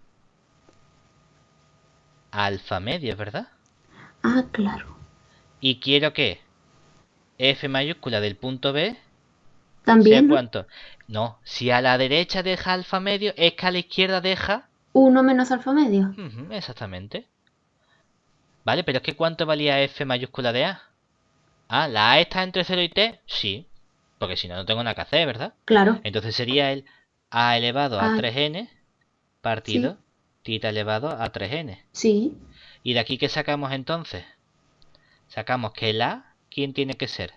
Alfa medio, ¿verdad? Ah, claro. Y quiero que f mayúscula del punto B sea También, ¿no? ¿cuánto? No, si a la derecha deja alfa medio, es que a la izquierda deja... 1 menos alfa medio. Exactamente. Vale, pero es que ¿cuánto valía f mayúscula de A? Ah, ¿la A está entre 0 y t? Sí, porque si no, no tengo nada que hacer, ¿verdad? Claro. Entonces sería el a elevado a Ah, 3n sí, partido tita elevado a 3n. sí, ¿Y de aquí qué sacamos entonces? Sacamos que el a, ¿quién tiene que ser?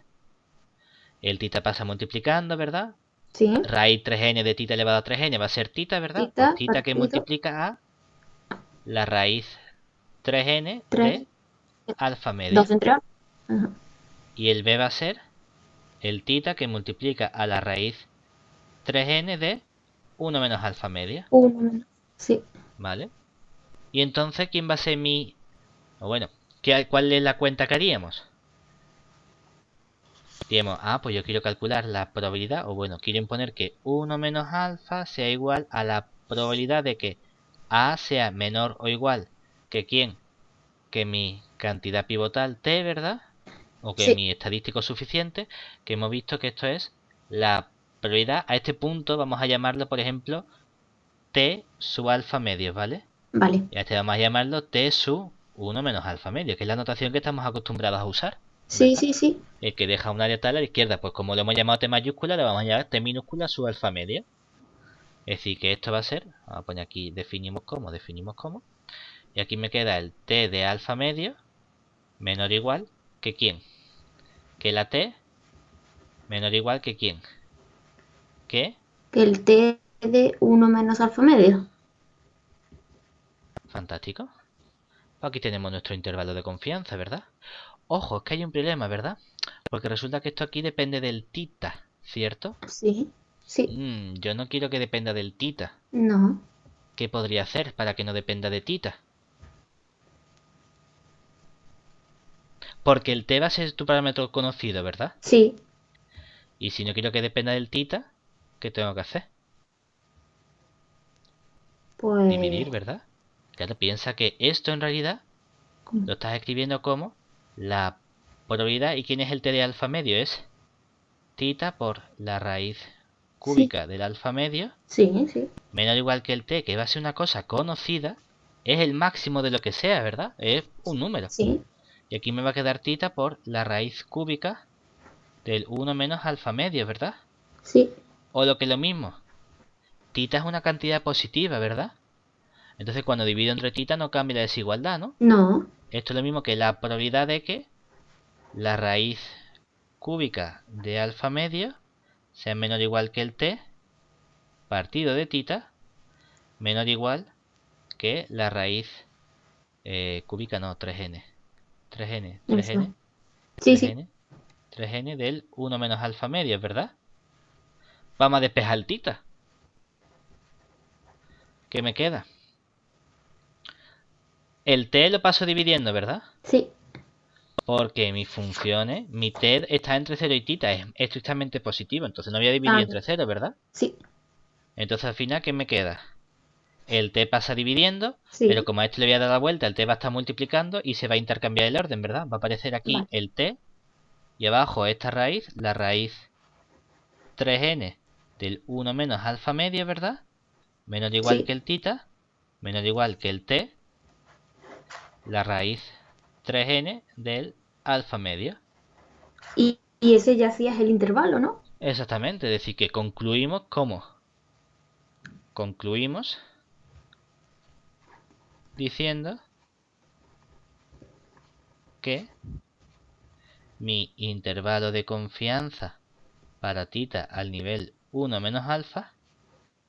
El tita pasa multiplicando, ¿verdad? sí. Raíz 3n de tita elevado a 3n va a ser tita, ¿verdad? Tita Pues tita que partido multiplica a la raíz 3n 3, de alfa 2 medio. entre A. Ajá. Y el b va a ser el tita que multiplica a la raíz 3n de 1 menos alfa media. 1 menos. Sí. ¿Vale? Y entonces, ¿quién va a ser mi...? O bueno, ¿cuál es la cuenta que haríamos? Diríamos, pues yo quiero calcular la probabilidad, o bueno, quiero imponer que 1 menos alfa sea igual a la probabilidad de que A sea menor o igual que quién, que mi cantidad pivotal t, ¿verdad? O que Sí. mi estadístico suficiente, que hemos visto que esto es la probabilidad. A este punto vamos a llamarlo, por ejemplo, t sub alfa medio, ¿vale? Vale. Y a este vamos a llamarlo t sub 1 menos alfa medio, que es la notación que estamos acostumbrados a usar, Sí, ¿verdad? sí, sí. El que deja un área tal a la izquierda, pues como lo hemos llamado t mayúscula, le vamos a llamar t minúscula sub alfa media. Es decir, que esto va a ser, vamos a poner aquí, definimos cómo, y aquí me queda el t de alfa medio menor o igual que quién, que la t menor o igual que quién, que, Que el T de 1 menos alfa medio. fantástico. Aquí tenemos nuestro intervalo de confianza, ¿verdad? Ojo, es que hay un problema, ¿verdad? Porque resulta que esto aquí depende del tita, ¿cierto? Sí, sí. Yo no quiero que dependa del tita. No. ¿Qué podría hacer para que no dependa de tita? Porque el t va a ser tu parámetro conocido, ¿verdad? Sí. Y si no quiero que dependa del tita, ¿qué tengo que hacer? Pues. Dividir, ¿verdad? Claro, piensa que esto en realidad ¿Cómo? lo estás escribiendo como la probabilidad. ¿Y quién es el t de alfa medio? Es tita por la raíz Sí. cúbica del alfa medio, Sí, sí. menor o igual que el t, que va a ser una cosa conocida, es el máximo de lo que sea, ¿verdad? Es un número. Sí. Y aquí me va a quedar tita por la raíz cúbica del 1 menos alfa medio, ¿verdad? Sí. O lo que es lo mismo, tita es una cantidad positiva, ¿verdad? Entonces cuando divido entre tita no cambia la desigualdad, ¿no? No. Esto es lo mismo que la probabilidad de que la raíz cúbica de alfa medio sea menor o igual que el t partido de tita menor o igual que la raíz cúbica, no, 3n. 3n, Eso. 3n, Sí, sí. 3n, 3n del 1 menos alfa medio, ¿verdad? Vamos a despejar el tita. ¿Qué me queda? El t lo paso dividiendo, ¿verdad? Sí. Porque mis funciones, mi t está entre 0 y tita, es estrictamente positivo, entonces no voy a dividir Ah, entre 0, ¿verdad? sí. Entonces al final, ¿qué me queda? El t pasa dividiendo, pero Sí. como a este le voy a dar la vuelta, el t va a estar multiplicando y se va a intercambiar el orden, ¿verdad? Va a aparecer aquí Vale. el t y abajo esta raíz, la raíz 3n del 1 menos alfa medio, ¿verdad? Menor o igual Sí. que el tita, menor o igual que el t, la raíz 3n del alfa medio. Y ese ya sí es el intervalo, ¿no? Exactamente, es decir, que concluimos como concluimos diciendo que mi intervalo de confianza para tita al nivel 1 menos alfa,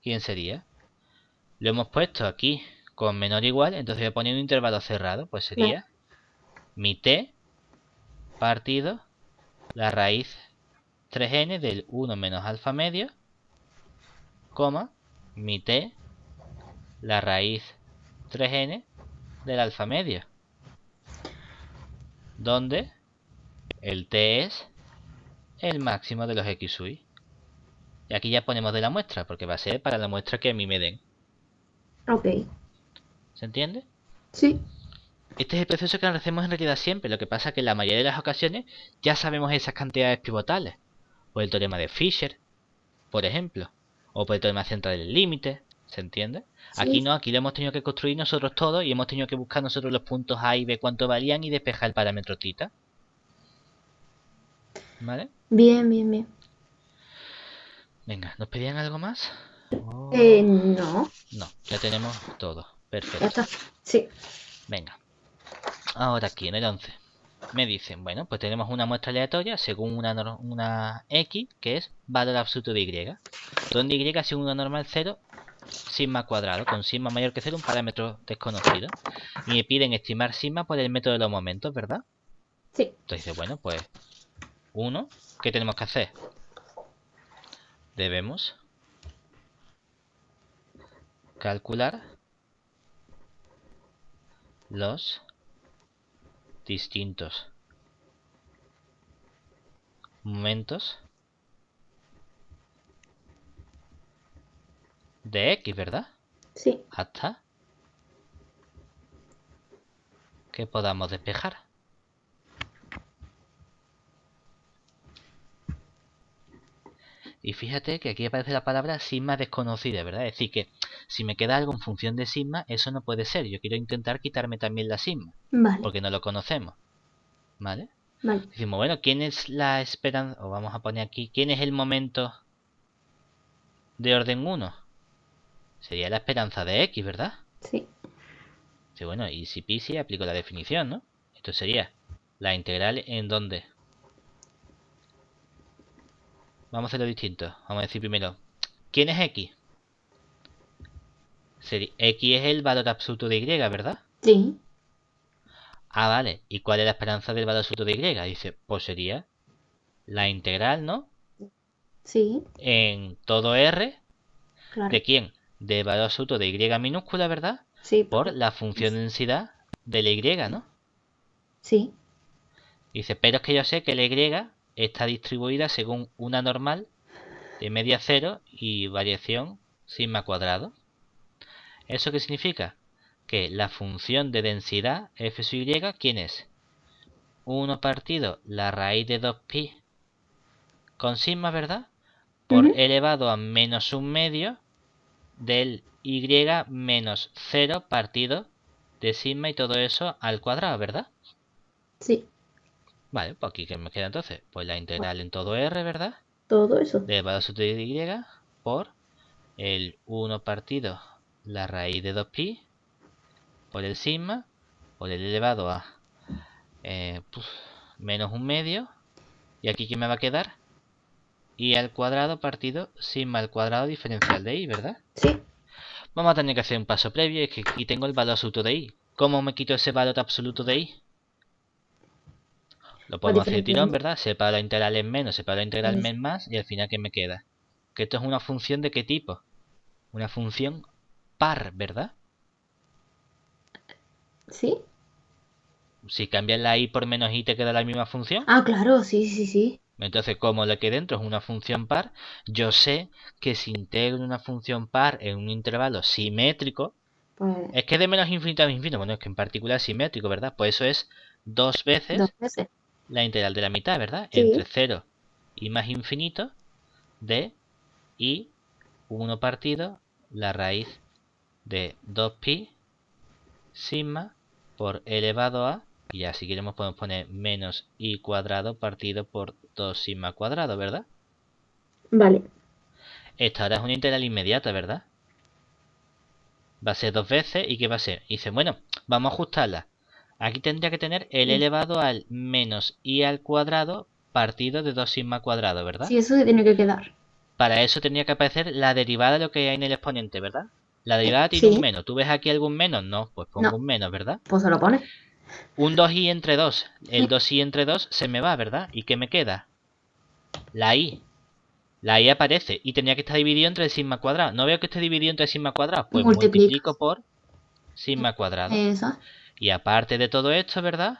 ¿quién sería? Lo hemos puesto aquí con menor o igual, entonces voy a poner un intervalo cerrado, pues Claro. sería mi t partido la raíz 3n del 1 menos alfa medio, coma, mi t la raíz 3n del alfa medio, donde el t es el máximo de los x u y. Y aquí ya ponemos de la muestra, porque va a ser para la muestra que a mí me den. Ok. ¿Se entiende? Sí. este es el proceso que hacemos en realidad siempre. Lo que pasa es que en la mayoría de las ocasiones ya sabemos esas cantidades pivotales. Por el teorema de Fisher, por ejemplo. O por el teorema central del límite. ¿Se entiende? Aquí Sí, no, aquí lo hemos tenido que construir nosotros todo y hemos tenido que buscar nosotros los puntos A y B cuánto valían y despejar el parámetro θ. ¿Vale? bien, bien, bien. Venga, ¿nos pedían algo más? Oh, No, no, ya tenemos todo. ya Perfecto. está. Sí, Venga, ahora aquí en el 11 me dicen, bueno, pues tenemos una muestra aleatoria según una X, que es valor absoluto de Y, donde Y es una normal 0, sigma cuadrado, con sigma mayor que 0, un parámetro desconocido. Y me piden estimar sigma por el método de los momentos, ¿verdad? sí, Entonces, bueno, pues 1, ¿qué tenemos que hacer? Debemos calcular los distintos momentos de X, ¿verdad? sí. Hasta que podamos despejar. Y fíjate que aquí aparece la palabra sigma desconocida, ¿verdad? Es decir, que si me queda algo en función de sigma, eso no puede ser. Yo quiero intentar quitarme también la sigma, Vale, porque no lo conocemos, ¿vale? vale. Decimos, bueno, ¿quién es la esperanza? O vamos a poner aquí, ¿quién es el momento de orden 1? Sería la esperanza de X, ¿verdad? Sí, Sí, bueno, y si pi sí aplico la definición, ¿no? Esto sería la integral en donde. Vamos a hacerlo distinto. Vamos a decir primero, ¿quién es X? X es el valor absoluto de Y, ¿verdad? sí, Ah, vale. ¿Y cuál es la esperanza del valor absoluto de Y? Dice, pues sería la integral, ¿no? sí, En todo R. claro. ¿De quién? Del valor absoluto de Y minúscula, ¿verdad? Sí, Por porque... la función de densidad de la Y, ¿no? Sí, Dice, pero es que yo sé que la Y está distribuida según una normal de media cero y variación sigma cuadrado. ¿Eso qué significa? Que la función de densidad f sub y, ¿quién es? 1 partido la raíz de 2pi con sigma, ¿verdad? Por ujú, elevado a menos un medio del y menos 0 partido de sigma y todo eso al cuadrado, ¿verdad? sí, Vale, pues aquí que me queda entonces, pues la vale. integral en todo R, ¿verdad? Todo eso. De elevado a su de y por el 1 partido la raíz de 2pi por el sigma por el elevado a pues, menos un medio. Y aquí ¿qué me va a quedar? Y al cuadrado partido sigma al cuadrado diferencial de y, ¿verdad? Sí, Vamos a tener que hacer un paso previo, es que aquí tengo el valor absoluto de y. ¿Cómo me quito ese valor absoluto de y? Lo pues podemos hacer de tirón, diferenciando. ¿verdad? Separo la integral en menos, separo la integral Es- en más y al final ¿qué me queda? Que esto es una función ¿de qué tipo? Una función par, ¿verdad? ¿Sí? Si cambias la y por menos y te queda la misma función. Ah, claro, sí, sí, sí. Entonces, como lo que dentro es una función par, yo sé que si integro una función par en un intervalo simétrico, Pues es que de menos infinito a infinito, bueno, es que en particular simétrico, ¿verdad? Pues eso es dos dos veces veces. la integral de la mitad, ¿verdad? Entre Sí, 0 y más infinito de y 1 partido la raíz de 2pi sigma por elevado a, y ya si queremos podemos poner menos i cuadrado partido por 2 sigma cuadrado, ¿verdad? vale. Esta ahora es una integral inmediata, ¿verdad? Va a ser dos veces y ¿qué va a ser? Y dice, bueno, vamos a ajustarla. Aquí tendría que tener el elevado al menos i al cuadrado partido de 2 sigma cuadrado, ¿verdad? Sí, eso se tiene que quedar. Para eso tendría que aparecer la derivada de lo que hay en el exponente, ¿verdad? La derivada tiene un Sí, menos. ¿Tú ves aquí algún menos? No, pues pongo no, un menos, ¿verdad? pues se lo pone. Un 2i entre 2. El Sí, 2i entre 2 se me va, ¿verdad? ¿Y qué me queda? La i. La i aparece y tenía que estar dividido entre el sigma cuadrado. ¿No veo que esté dividido entre el sigma cuadrado? Pues multiplico multiplicas. por sigma cuadrado. Eso. Y aparte de todo esto, ¿verdad?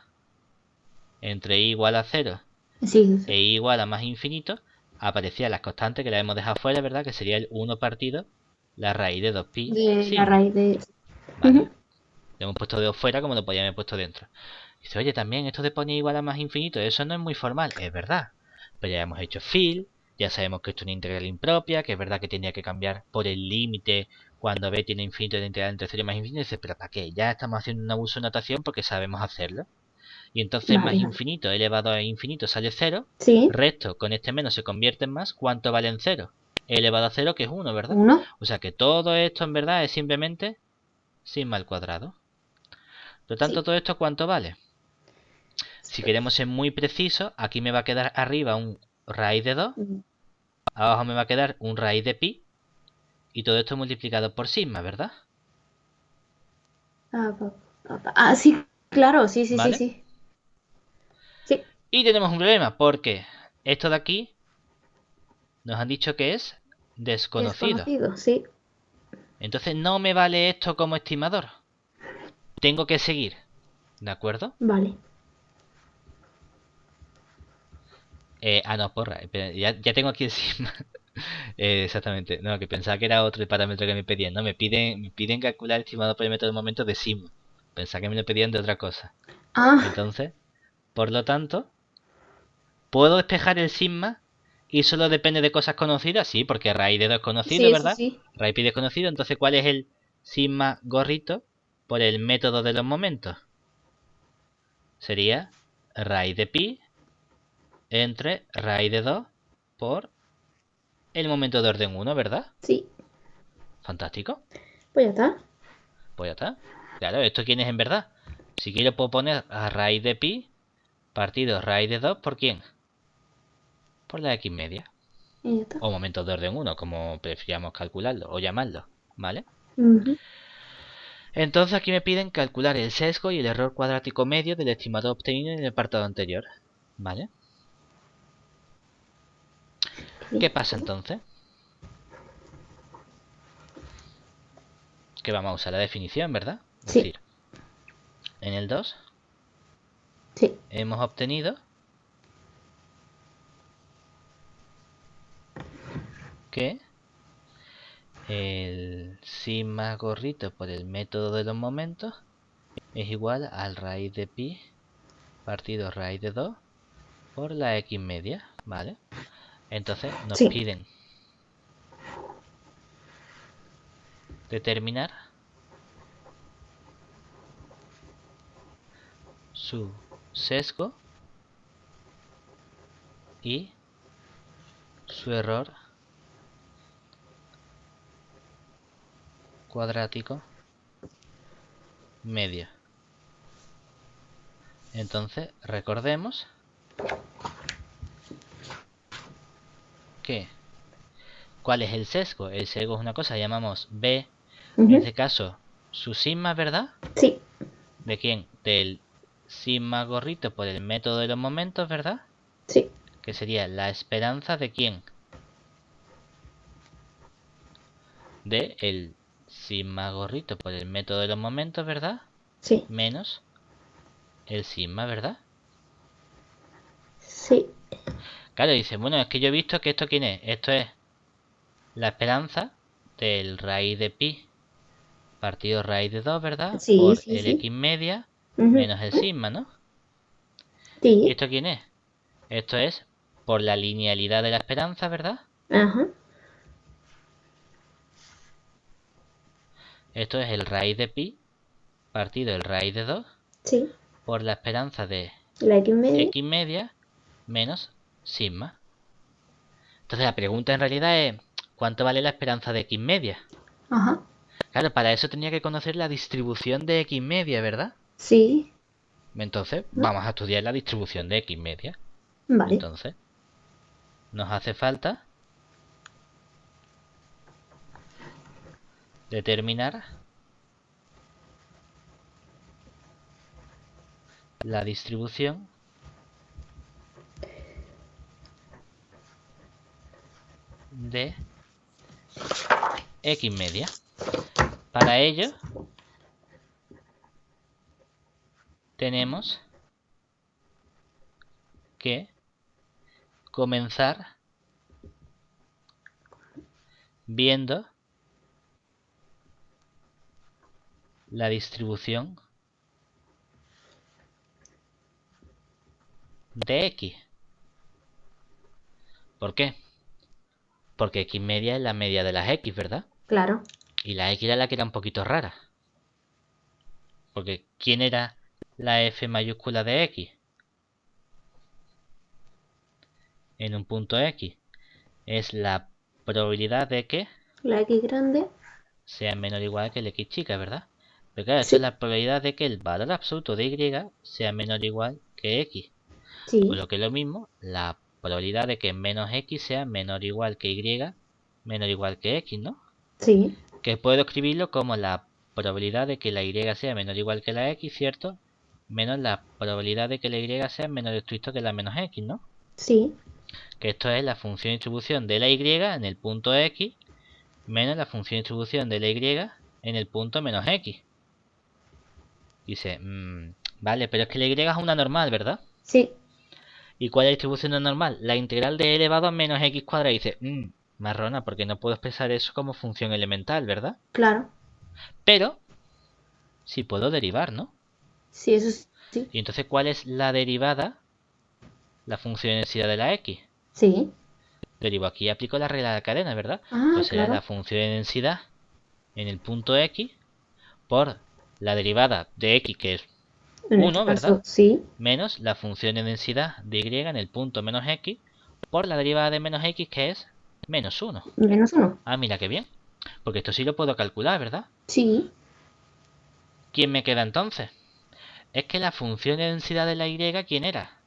Entre i igual a 0 Sí, sí. e i igual a más infinito, aparecían las constantes que la hemos dejado fuera, ¿verdad? Que sería el 1 partido la raíz de 2pi De la sigma. raíz de... ¿Vale? Ujú. Lo hemos puesto de fuera como lo podíamos haber puesto dentro. Dice, oye, también esto de poner igual a más infinito, eso no es muy formal. Es verdad. Pero ya hemos hecho fill, ya sabemos que esto es una integral impropia, que es verdad que tenía que cambiar por el límite cuando b tiene infinito de integral entre 0 y más infinito. Dice, pero ¿para qué? Ya estamos haciendo un abuso de notación porque sabemos hacerlo. Y entonces más Vale. infinito elevado a infinito sale 0. Sí. Resto con este menos se convierte en más. ¿Cuánto vale en 0? Elevado a 0 que es 1, ¿verdad? 1. O sea que todo esto en verdad es simplemente sigma al cuadrado. Por lo tanto, Sí. todo esto ¿cuánto vale? Si queremos ser muy precisos, aquí me va a quedar arriba un raíz de 2, abajo me va a quedar un raíz de pi, y todo esto multiplicado por sigma, ¿verdad? Sí, claro, sí, sí, sí, ¿Vale? sí. Sí, Y tenemos un problema, porque esto de aquí nos han dicho que es desconocido. desconocido, sí. Entonces no me vale esto como estimador. Tengo que seguir, ¿de acuerdo? Vale. No, porra, espera, ya tengo aquí el sigma. Exactamente, no, que pensaba que era otro parámetro que me pedían. No, me piden calcular el estimado por el método de momento de sigma. Pensaba que me lo pedían de otra cosa. Ah, Entonces, por lo tanto, ¿puedo despejar el sigma y solo depende de cosas conocidas? Sí, porque raíz de 2 es conocido, sí, eso ¿verdad? sí. Raíz pi es conocido, entonces ¿cuál es el sigma gorrito por el método de los momentos? Sería raíz de pi entre raíz de 2 por el momento de orden 1, ¿verdad? Sí. Fantástico. Pues ya está. Pues ya está. Claro, ¿esto quién es en verdad? Si quiero puedo poner a raíz de pi partido raíz de 2 ¿por quién? Por la x media. Y ya está. O momentos de orden 1, como prefiramos calcularlo o llamarlo, ¿vale? Ujú. Entonces aquí me piden calcular el sesgo y el error cuadrático medio del estimador obtenido en el apartado anterior, ¿vale? ¿Qué pasa entonces? Que vamos a usar la definición, ¿verdad? Es Sí, decir, en el 2 sí. hemos obtenido que el sigma gorrito por el método de los momentos es igual al raíz de pi partido raíz de 2 por la x media, ¿vale? Entonces nos Sí. piden determinar su sesgo y su error cuadrático medio. Entonces recordemos que ¿cuál es el sesgo? El sesgo es una cosa que llamamos b, en Ujú. este caso su sigma, ¿verdad? Sí, ¿De quién? Del sigma gorrito por el método de los momentos, ¿verdad? sí, Que sería la esperanza de quién? De el sigma gorrito por el método de los momentos, ¿verdad? sí, Menos el sigma, ¿verdad? sí. Claro, dice, bueno, es que yo he visto que esto quién es. Esto es la esperanza del raíz de pi partido raíz de 2, ¿verdad? Sí, Por sí, el sí. x media Ujú. menos el sigma, ¿no? ¿Y Sí. esto quién es? Esto es por la linealidad de la esperanza, ¿verdad? Ajá. Esto es el raíz de pi partido el raíz de 2 Sí. por la esperanza de La X media. x media menos sigma. Entonces la pregunta en realidad es, ¿cuánto vale la esperanza de x media? Ajá. Claro, para eso tenía que conocer la distribución de x media, ¿verdad? Sí. Entonces ¿No? vamos a estudiar la distribución de x media. Vale. Entonces nos hace falta determinar la distribución de x media. Para ello tenemos que comenzar viendo la distribución de X. ¿Por qué? Porque X media es la media de las X, ¿verdad? Claro. Y la X era la que era un poquito rara. Porque ¿quién era la F mayúscula de X? En un punto X. Es la probabilidad de que La X grande. sea menor o igual que el X chica, ¿verdad? Pero claro, esto es Sí. la probabilidad de que el valor absoluto de Y sea menor o igual que X. Sí. Por lo que es lo mismo, la probabilidad de que menos X sea menor o igual que Y, menor o igual que X, ¿no? Sí. Que puedo escribirlo como la probabilidad de que la Y sea menor o igual que la X, ¿cierto? Menos la probabilidad de que la Y sea menor o estricto que la menos X, ¿no? Sí. Que esto es la función de distribución de la Y en el punto X menos la función de distribución de la Y en el punto menos X. Dice, vale, pero es que la Y es una normal, ¿verdad? Sí. ¿Y cuál es la distribución no normal? La integral de e elevado a menos x cuadrado. Y dice, marrona, porque no puedo expresar eso como función elemental, ¿verdad? Claro. Pero sí puedo derivar, ¿no? Sí, eso sí. Y entonces, ¿cuál es la derivada? La función de densidad de la x. Sí. Derivo aquí y aplico la regla de la cadena, ¿verdad? Ah, Pues será la claro. función de densidad en el punto x por la derivada de x, que es En este 1, ¿verdad? caso, sí. Menos la función de densidad de y en el punto menos x por la derivada de menos x, que es menos 1. -1. Ah, mira qué bien. Porque esto sí lo puedo calcular, ¿verdad? Sí. ¿Quién me queda entonces? Es que la función de densidad de la y, ¿quién era?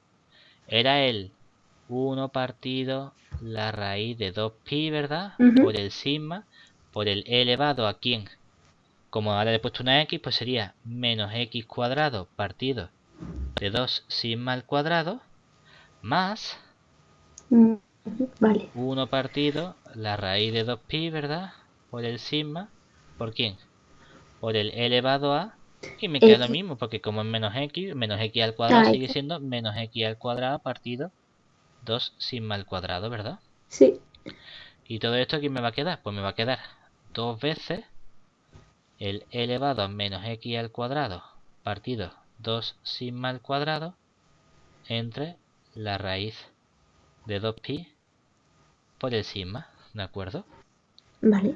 Era el 1 partido la raíz de 2pi, ¿verdad? Ujú. Por el sigma, por el e elevado a quién. Como ahora le he puesto una x, pues sería menos x cuadrado partido de 2 sigma al cuadrado más Ujú. Vale. 1 partido la raíz de 2pi, ¿verdad? Por el sigma, ¿por quién? Por el e elevado a, y me queda lo X. mismo, porque como es menos x al cuadrado A sigue X. siendo menos x al cuadrado partido 2 sigma al cuadrado, ¿verdad? Sí. ¿Y todo esto quién me va a quedar? Pues me va a quedar dos veces el e elevado a menos x al cuadrado partido 2 sigma al cuadrado entre la raíz de 2pi por el sigma, ¿de acuerdo? Vale.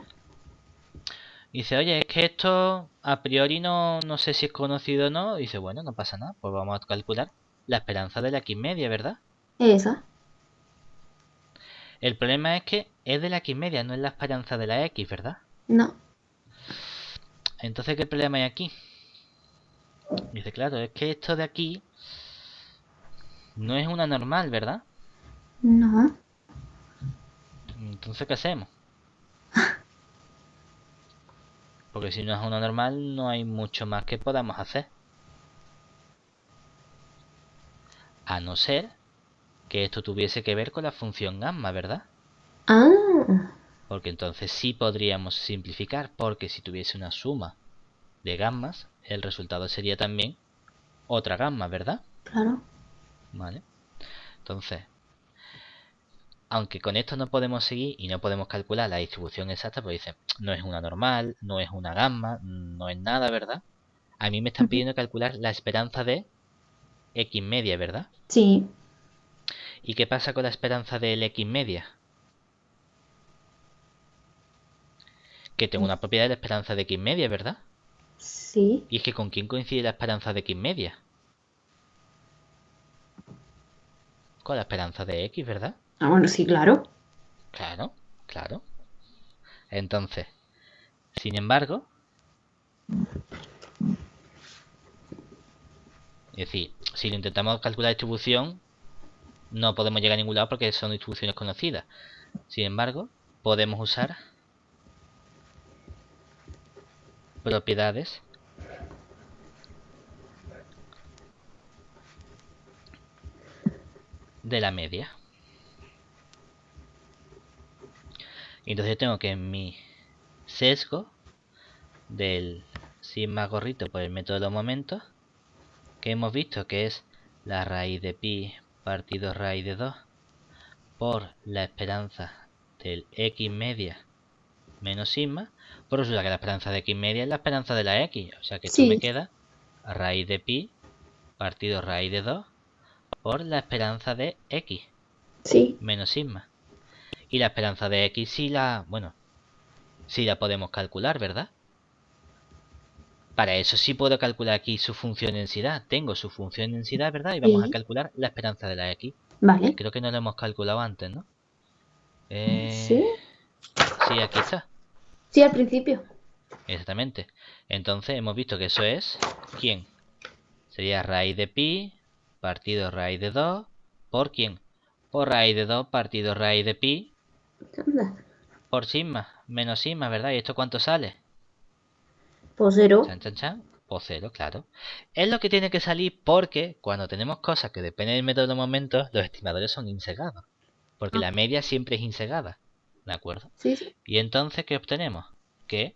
Dice, oye, es que esto a priori no sé si es conocido o no. Dice, bueno, no pasa nada, pues vamos a calcular la esperanza de la X media, ¿verdad? Esa. El problema es que es de la X media, no es la esperanza de la X, ¿verdad? No. Entonces, ¿qué problema hay aquí? Dice, claro, es que esto de aquí no es una normal, ¿verdad? No. Entonces, ¿qué hacemos? Porque si no es una normal, no hay mucho más que podamos hacer. A no ser que esto tuviese que ver con la función gamma, ¿verdad? Ah. Porque entonces sí podríamos simplificar, porque si tuviese una suma de gammas, el resultado sería también otra gamma, ¿verdad? Claro. Vale. Entonces, aunque con esto no podemos seguir y no podemos calcular la distribución exacta, pues dicen, no es una normal, no es una gamma, no es nada, ¿verdad? A mí me están Ujú. pidiendo calcular la esperanza de X media, ¿verdad? Sí. ¿Y qué pasa con la esperanza del X media? Que tengo una propiedad de la esperanza de X media, ¿verdad? Sí. Y es que ¿con quién coincide la esperanza de X media? Con la esperanza de X, ¿verdad? Ah, bueno, sí, claro. Claro, claro. Entonces, sin embargo, es decir, si lo intentamos calcular distribución, no podemos llegar a ningún lado porque son distribuciones conocidas. Sin embargo, podemos usar propiedades de la media. Y entonces tengo que en mi sesgo del sigma gorrito por el método de los momentos, que hemos visto que es la raíz de pi partido raíz de 2 por la esperanza del x media menos sigma, pues resulta que la esperanza de x media es la esperanza de la x. O sea que esto me Sí, queda raíz de pi partido raíz de 2 por la esperanza de x sí. menos sigma. Y la esperanza de x sí la, bueno, sí la podemos calcular, ¿verdad? Para eso sí puedo calcular aquí su función densidad. Tengo su función densidad, ¿verdad? Y vamos a Sí. calcular la esperanza de la x. Que Vale. creo que no lo hemos calculado antes, ¿no? Sí. Sí, aquí está. Sí, al principio. Exactamente. Entonces hemos visto que eso es... ¿Quién? Sería raíz de pi partido raíz de 2 por ¿quién? Por raíz de 2 partido raíz de pi Anda. por sigma menos sigma, ¿verdad? ¿Y esto cuánto sale? Pues cero. Chan, chan, chan. Por cero, claro. Es lo que tiene que salir porque cuando tenemos cosas que dependen del método de momentos, los estimadores son insegados. Porque Ah, la media siempre es insegada. ¿De acuerdo? sí, sí. Y entonces, ¿qué obtenemos? Que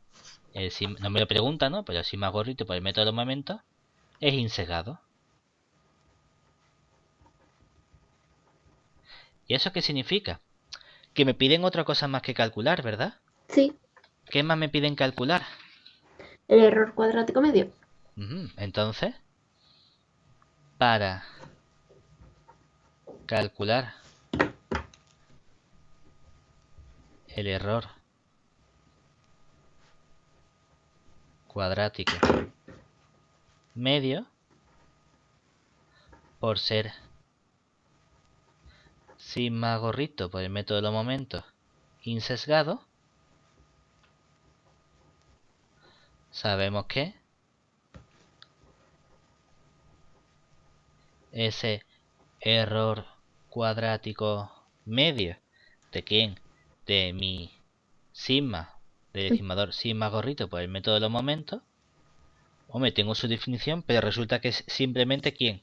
no me lo pregunta, ¿no? Pero el sigma gorrito por el método de momentos es insegado. ¿Y eso qué significa? Que me piden otra cosa más que calcular, ¿verdad? Sí. ¿Qué más me piden calcular? El error cuadrático medio. Entonces, para calcular el error cuadrático medio, por ser sigma gorrito por el método de los momentos insesgado, sabemos que ese error cuadrático medio de quién, de mi sigma, del estimador sigma gorrito por el método de los momentos, hombre, tengo su definición, pero resulta que es simplemente quién.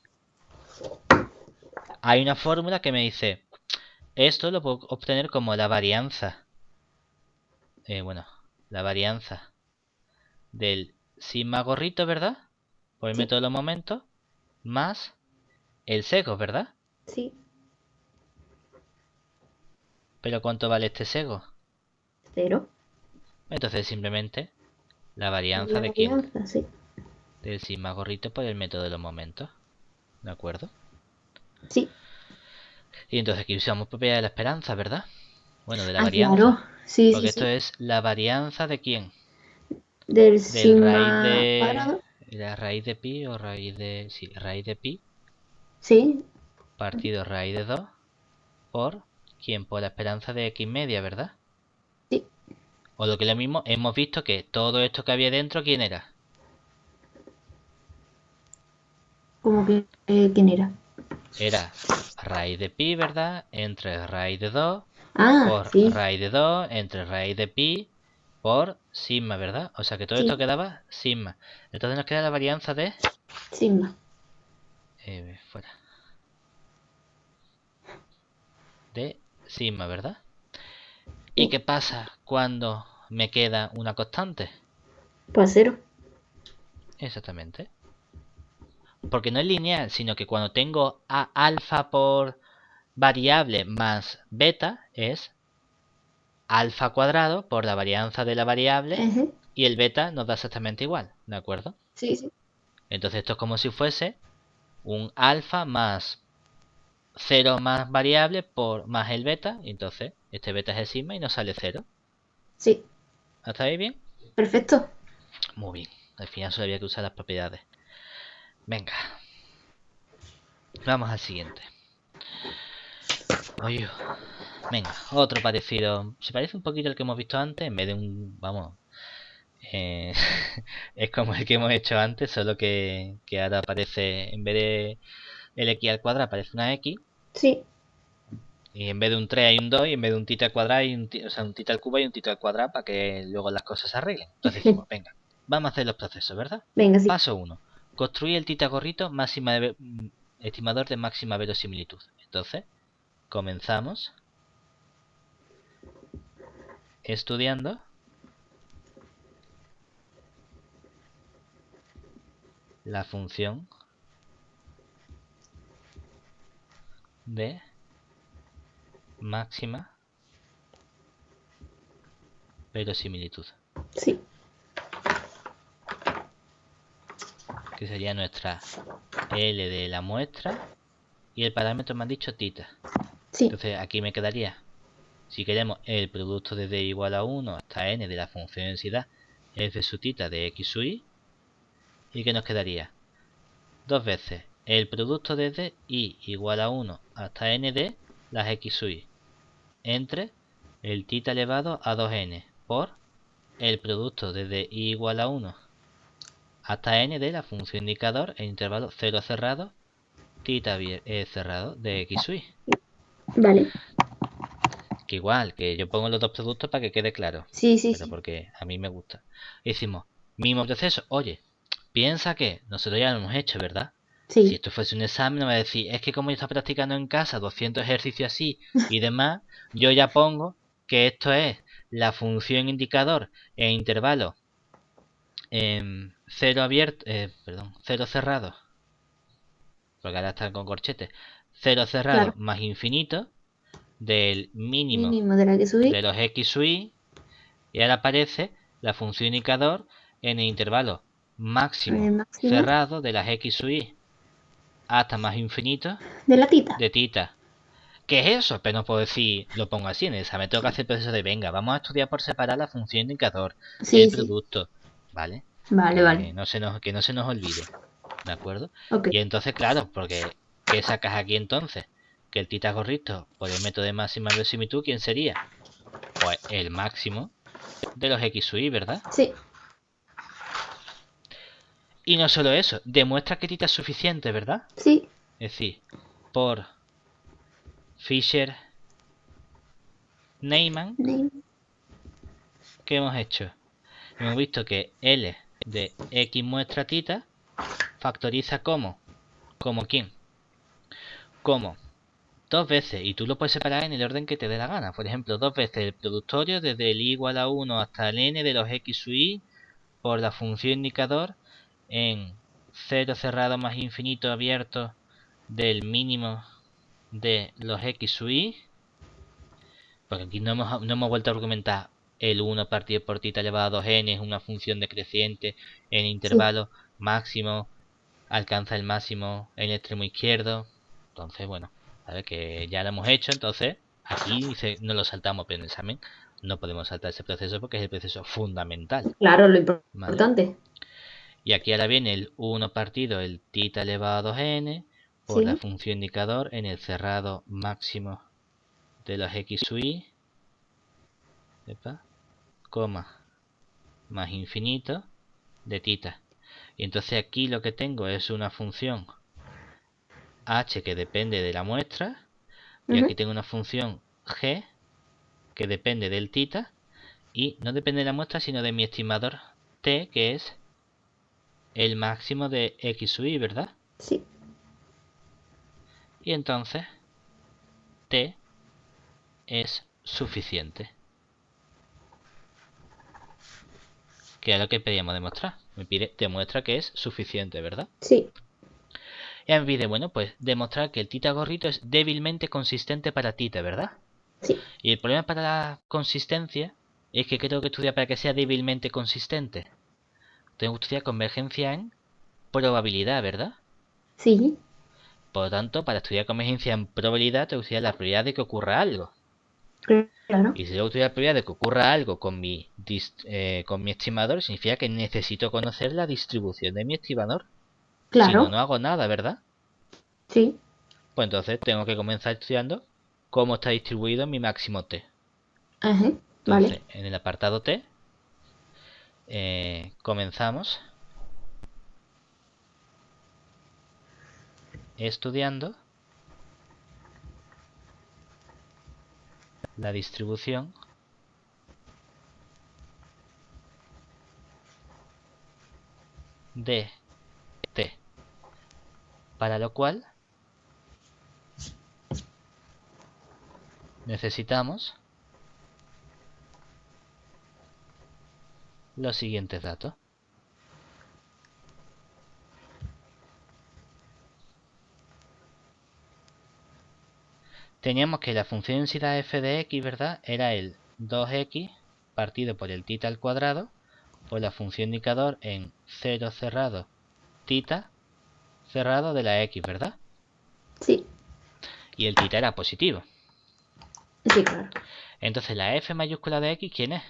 Hay una fórmula que me dice, esto lo puedo obtener como la varianza, bueno, la varianza del sigma gorrito, ¿verdad? Por el Sí. método de los momentos, más el sego, ¿verdad? Sí. Pero ¿cuánto vale este sego? Cero. Entonces simplemente la varianza La de quién? varianza, sí. Del sigma gorrito por el método de los momentos. ¿De acuerdo? Sí. Y entonces aquí usamos propiedad de la esperanza, ¿verdad? Bueno, de la Ah, claro. varianza. Sí, sí, Porque esto sí. es la varianza de quién? Del Del raíz sigma de... cuadrado. La raíz de pi o raíz de... Sí, raíz de pi Sí. partido raíz de 2 por... ¿Quién? Por la esperanza de x media, ¿verdad? Sí. O lo que es lo mismo, hemos visto que todo esto que había dentro, ¿quién era? Como que, ¿quién era? Era raíz de pi, ¿verdad? Entre raíz de 2 Ah, por sí. raíz de 2 entre raíz de pi por sigma, ¿verdad? O sea que todo Sí. esto quedaba sigma. Entonces nos queda la varianza de... Sigma. Fuera. De sigma, ¿verdad? ¿Y Sí. qué pasa cuando me queda una constante? Pues cero. Exactamente. Porque no es lineal, sino que cuando tengo a alfa por variable más beta es alfa cuadrado por la varianza de la variable Ejé. y el beta nos da exactamente igual, ¿de acuerdo? Sí, sí. Entonces esto es como si fuese un alfa más 0 más variable por más el beta, y entonces este beta es el sigma y nos sale 0. Sí. ¿Hasta ahí bien? Perfecto. Muy bien. Al final solo había que usar las propiedades. Venga, vamos al siguiente. Oye, venga, otro parecido. Se parece un poquito al que hemos visto antes, en vez de un... Vamos, eh, es como el que hemos hecho antes, solo que ahora aparece, en vez de el x al cuadrado, aparece una x. Sí. Y en vez de un 3 hay un 2 y en vez de un tita al cuadrado hay o sea, un tita al cubo y un tita al cuadrado para que luego las cosas se arreglen. Entonces dijimos, venga, vamos a hacer los procesos, ¿verdad? Venga, sí. Paso 1. Construir el tita gorrito estimador de máxima verosimilitud. Entonces, comenzamos estudiando la función de máxima verosimilitud, Sí, que sería nuestra L de la muestra y el parámetro me han dicho tita. sí, Entonces aquí me quedaría, si queremos el producto desde igual a 1 hasta n de la función de densidad f sub tita de x sub y, ¿y qué nos quedaría? Dos veces el producto desde i igual a 1 hasta n de las x sub y entre el tita elevado a 2n por el producto desde i igual a 1 hasta n de la función indicador en intervalo 0 cerrado tita cerrado de x sub y. vale. Que igual, que yo pongo los dos productos para que quede claro, Sí, sí, pero sí. porque a mí me gusta. Y decimos, mismo proceso, oye, piensa que nosotros ya lo hemos hecho, ¿verdad? Si Sí, esto fuese un examen, me va a decir, es que como yo estoy practicando en casa 200 ejercicios así y demás, yo ya pongo que esto es la función indicador en intervalo cero abierto, perdón, cero cerrado, porque ahora están con corchetes, cero cerrado claro. más infinito del mínimo Mínimo de la que subí. de los x sub y, y ahora aparece la función indicador en el intervalo máximo Máximo cerrado de las x sub y hasta más infinito de la tita. de tita. ¿Qué es eso? Pero no puedo decir, lo pongo así en el examen. Tengo que hacer el proceso de, venga, vamos a estudiar por separar la función indicador, el Sí, sí. producto, ¿vale? Vale, vale. Que no se nos olvide, ¿de acuerdo? Ok. Y entonces, claro, porque ¿qué sacas aquí entonces? Que el tita gorrito, por el método de máxima verosimilitud, ¿quién sería? Pues el máximo de los x sub y, ¿verdad? Sí, Y no solo eso, demuestra que tita es suficiente, ¿verdad? sí. Es decir, por Fisher-Neyman, ¿qué hemos hecho? Hemos visto que L de X muestra tita factoriza ¿como quién? Como dos veces, y tú lo puedes separar en el orden que te dé la gana. Por ejemplo, dos veces el productorio desde el i igual a 1 hasta el n de los x sub i por la función indicador en 0 cerrado más infinito abierto del mínimo de los x sub i, porque aquí no hemos vuelto a argumentar el 1 partido por tita elevado a 2n es una función decreciente en Sí. intervalo máximo, alcanza el máximo en el extremo izquierdo. Entonces, bueno, a ver que ya lo hemos hecho, entonces aquí no lo saltamos, pero en el examen no podemos saltar ese proceso porque es el proceso fundamental, Claro, lo ¿vale? importante. Y aquí ahora viene el 1 partido el tita elevado a 2n por la Sí. función indicador en el cerrado máximo de los x sub i, coma, más infinito de tita. Y entonces aquí lo que tengo es una función h que depende de la muestra, y Ujú. aquí tengo una función g que depende del tita, y no depende de la muestra sino de mi estimador t, que es el máximo de x sub i, ¿verdad? Sí. Y entonces t es suficiente, que es lo que pedíamos demostrar. Me pide demuestra que es suficiente, ¿verdad? Sí. Y me pide, bueno, pues demostrar que el tita gorrito es débilmente consistente para tita, ¿verdad? Sí. Y el problema para la consistencia es que tengo que estudiar para que sea débilmente consistente. Tengo que estudiar convergencia en probabilidad, ¿verdad? Sí. Por lo tanto, para estudiar convergencia en probabilidad, tengo que estudiar la probabilidad de que ocurra algo. Claro. Y si tengo que estudiar la probabilidad de que ocurra algo con mi estimador, significa que necesito conocer la distribución de mi estimador. Si no, Claro. no hago nada, ¿verdad? Sí. Pues entonces tengo que comenzar estudiando cómo está distribuido mi máximo t. Ajá. Vale. Entonces, en el apartado t, comenzamos estudiando la distribución de t, para lo cual necesitamos los siguientes datos. Teníamos que la función densidad f de x, ¿verdad? Era el 2x partido por el tita al cuadrado por la función indicador en 0 cerrado tita cerrado de la x, ¿verdad? Sí, Y el tita era positivo. sí, claro. Entonces la f mayúscula de x, ¿quién es?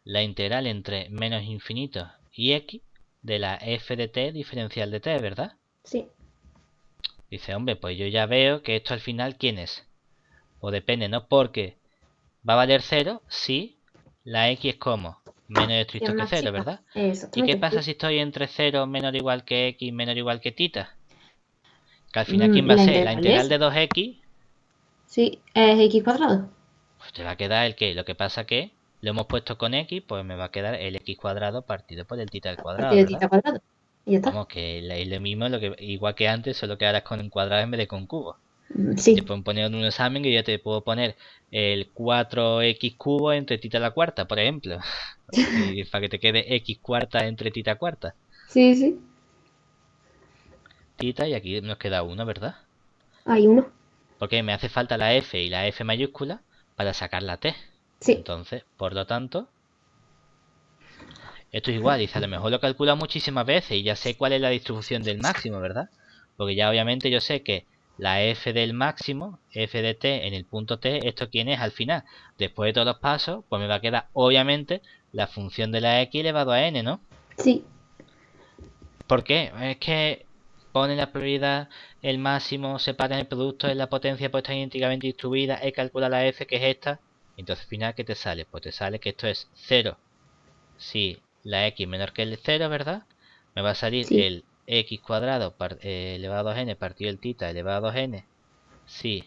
La integral entre menos infinito y x de la f de t diferencial de t, ¿verdad? Sí. Dice, hombre, pues yo ya veo que esto al final, ¿quién es? O depende, ¿no? Porque va a valer 0 si la x es como menos Es estricto que más 0, chica. ¿verdad? ¿Y qué Exactamente. pasa si estoy entre 0 menor o igual que x menor o igual que tita? Que al final, ¿quién va a La ser? La integral integral es. de 2x, Sí, es x cuadrado. pues te va a quedar el que. Lo que pasa que lo hemos puesto con x, pues me va a quedar el x cuadrado partido por el tita al cuadrado, Partido de ¿verdad? tita cuadrado. Y ya está. Vamos, que es lo mismo, igual que antes, solo que ahora es con cuadrados en vez de con cubos. Te Sí. pueden poner en un examen que yo te puedo poner el 4x cubo entre tita a la cuarta, por ejemplo. Y para que te quede x cuarta entre tita cuarta. Sí, sí. Tita y aquí nos queda 1, ¿verdad? Hay uno. Porque me hace falta la f y la f mayúscula para sacar la t. Sí. Entonces, por lo tanto, esto es igual. Dice, a lo mejor lo calcula muchísimas veces y ya sé cuál es la distribución del máximo, ¿verdad? Porque ya obviamente yo sé que la f del máximo, f de t en el punto t, ¿esto quién es al final? Después de todos los pasos, pues me va a quedar obviamente la función de la x elevado a n, ¿no? Sí. ¿Por qué? Es que pone la prioridad el máximo, separa el producto en la potencia puesta idénticamente distribuida, y calcula la f que es esta. Entonces al final, ¿qué te sale? Pues te sale que esto es 0. Si la x menor que el 0, ¿verdad? Me va a salir Sí. el x cuadrado elevado a 2n partido el tita elevado a 2n. Si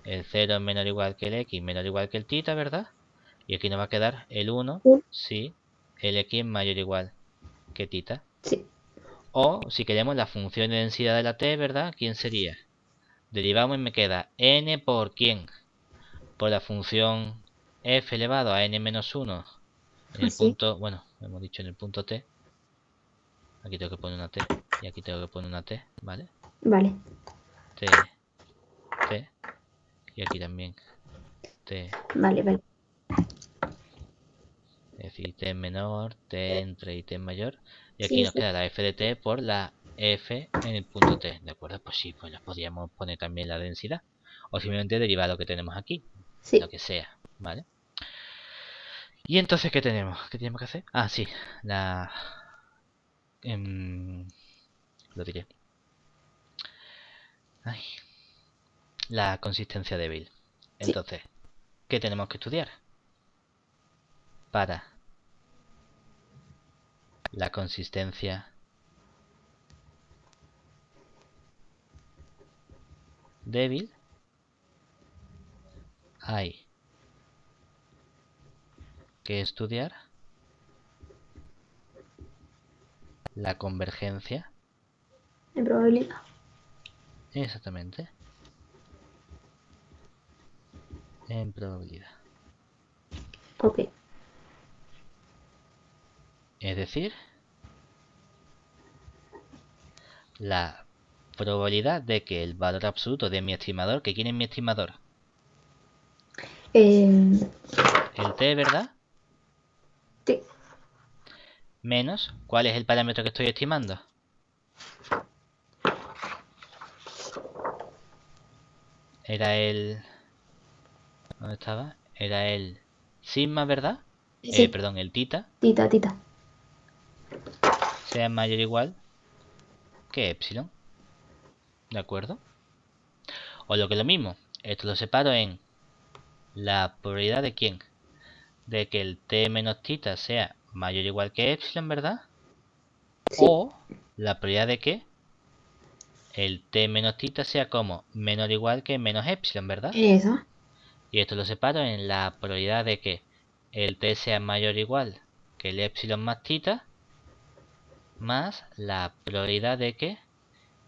el 0 es menor o igual que el x menor o igual que el tita, ¿verdad? Y aquí nos va a quedar el 1 Un. si el x es mayor o igual que tita. Sí. O si queremos la función de densidad de la t, ¿verdad? ¿Quién sería? Derivamos y me queda n por quién. Por la función f elevado a n menos 1 en el Así. punto, bueno, hemos dicho en el punto t. Aquí tengo que poner una t y aquí tengo que poner una t, ¿vale? Vale. T, t y aquí también t. Vale, vale. Es decir, t es menor, t entre y t es mayor. Y aquí Sí, nos sí. queda la f de t por la f en el punto t, ¿de acuerdo? Pues sí, pues la podríamos poner también la densidad. O simplemente derivar lo que tenemos aquí, lo Sí. que sea, ¿vale? Y entonces, ¿qué tenemos? ¿Qué tenemos que hacer? Ah, sí, la... lo diré. Ay, la consistencia débil. Sí. Entonces, ¿qué tenemos que estudiar? Para la consistencia débil hay que estudiar la convergencia. En probabilidad. Exactamente. En probabilidad. Ok. Es decir, la probabilidad de que el valor absoluto de mi estimador, que quién es mi estimador, Eh, el t, ¿verdad? sí. Menos, ¿cuál es el parámetro que estoy estimando? Era el... ¿Dónde estaba? Era el sigma, ¿verdad? Sí. Perdón, el tita, Tita, tita. sea mayor o igual que epsilon. ¿De acuerdo? O lo que es lo mismo, esto lo separo en la probabilidad de quién. De que el t menos tita sea mayor o igual que epsilon, ¿verdad? Sí. O la probabilidad de que el t menos tita sea como menor o igual que menos epsilon, ¿verdad? Esa. Y esto lo separo en la probabilidad de que el t sea mayor o igual que el epsilon más tita, más la probabilidad de que